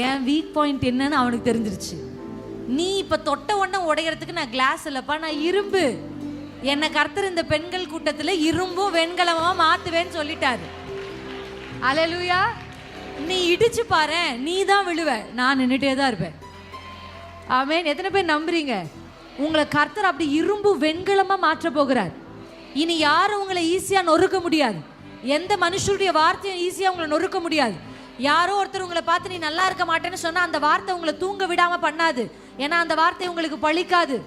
என் வீக் பாயிண்ட் என்னன்னு அவனுக்கு தெரிஞ்சிருச்சு. நீ இப்ப தொட்ட உடனே உடையறதுக்கு நான் கிளாஸ் இல்லப்பா, நான் இரும்பு. என்னை கர்த்தர் இந்த பெண்கள் கூட்டத்துல இரும்பும் வெண்கலமா மாத்துவேன்னு சொல்லிட்டாரு. அல்லேலூயா. நீ இடிச்சு பாரு, நீ தான் விழுவ, நான் நின்றுட்டே தான் இருப்பேன். ஆமென். எத்தனை பேர் நம்புறீங்க? உங்களை கர்த்தர் அப்படி இரும்பு வெண்கலமா மாற்ற போகிறார். இனி யாரும் உங்களை ஈஸியா நொறுக்க முடியாது. எந்த மனுஷருடைய வார்த்தையும் ஈஸியா உங்களை நொறுக்க முடியாது. யாரோ ஒருத்தர் உங்களை பார்த்து நீ நல்லா இருக்க மாட்டேன்னு சொன்னா அந்த வார்த்தை உங்களை தூங்க விடாம பண்ணாது. ஏன்னா அந்த வார்த்தை உங்களுக்கு பலிக்காது.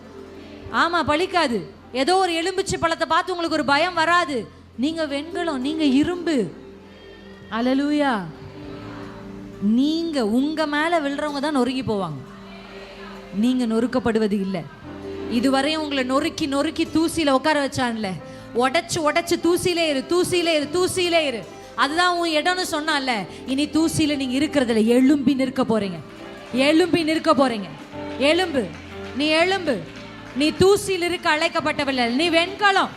ஆமா, பலிக்காது. ஏதோ ஒரு எலும்பிச்சை பழத்தை பார்த்து உங்களுக்கு ஒரு பயம் வராது. நீங்க வெண்கலம், நீங்க இரும்பு. அல்லேலூயா. நீங்க உங்க மேல விழுறவங்க தான் நொறுங்கி போவாங்க, நீங்க நொறுக்கப்படுவது இல்லை. இதுவரையும் உங்களை நொறுக்கி நொறுக்கி தூசியில உட்கார வச்சான்ல, உடைச்சு உடைச்சு தூசியிலே இரு, தூசியிலே இரு, தூசியிலே இரு, அதுதான் உன் இடம்னு சொன்னான்ல. இனி தூசியில நீங்க இருக்கிறதுல எழும்பி நிற்க போறீங்க. எழும்பி நிற்க போறீங்க. எலும்பு, நீ எழும்பு. நீ தூசியில் இருக்க அழைக்கப்பட்டவில்லை, நீ வெண்கலம்,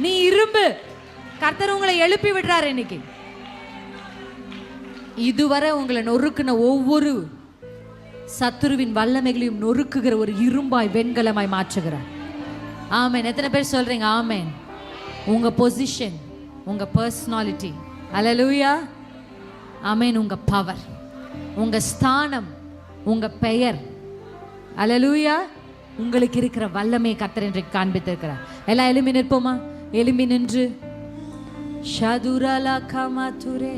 நீ இரும்பு. கர்த்தர் உங்களை எழுப்பி விடுறாரு இன்னைக்கு. இதுவரை உங்களை நொறுக்குன ஒவ்வொரு சத்துருவின் வல்லமைகளையும் நொறுக்குகிற ஒரு இரும்பாய் வெண்கலமாய் மாற்றுகிறார். ஆமென். எத்தனை பேர் சொல்றீங்க ஆமென்? உங்க பொசிஷன், உங்க பர்சனாலிட்டி, அல்லேலூயா, ஆமென், உங்க பவர், உங்க ஸ்தானம், உங்க பெயர், அல்லேலூயா, உங்களுக்கு இருக்கிற வல்லமை கர்த்தர் இன்றைக்கு காண்பித்திருக்கிறார். எல்லாம் எழும்பி நிற்போமா? எழும்பி நின்று ஷதுரலா கமாதுரே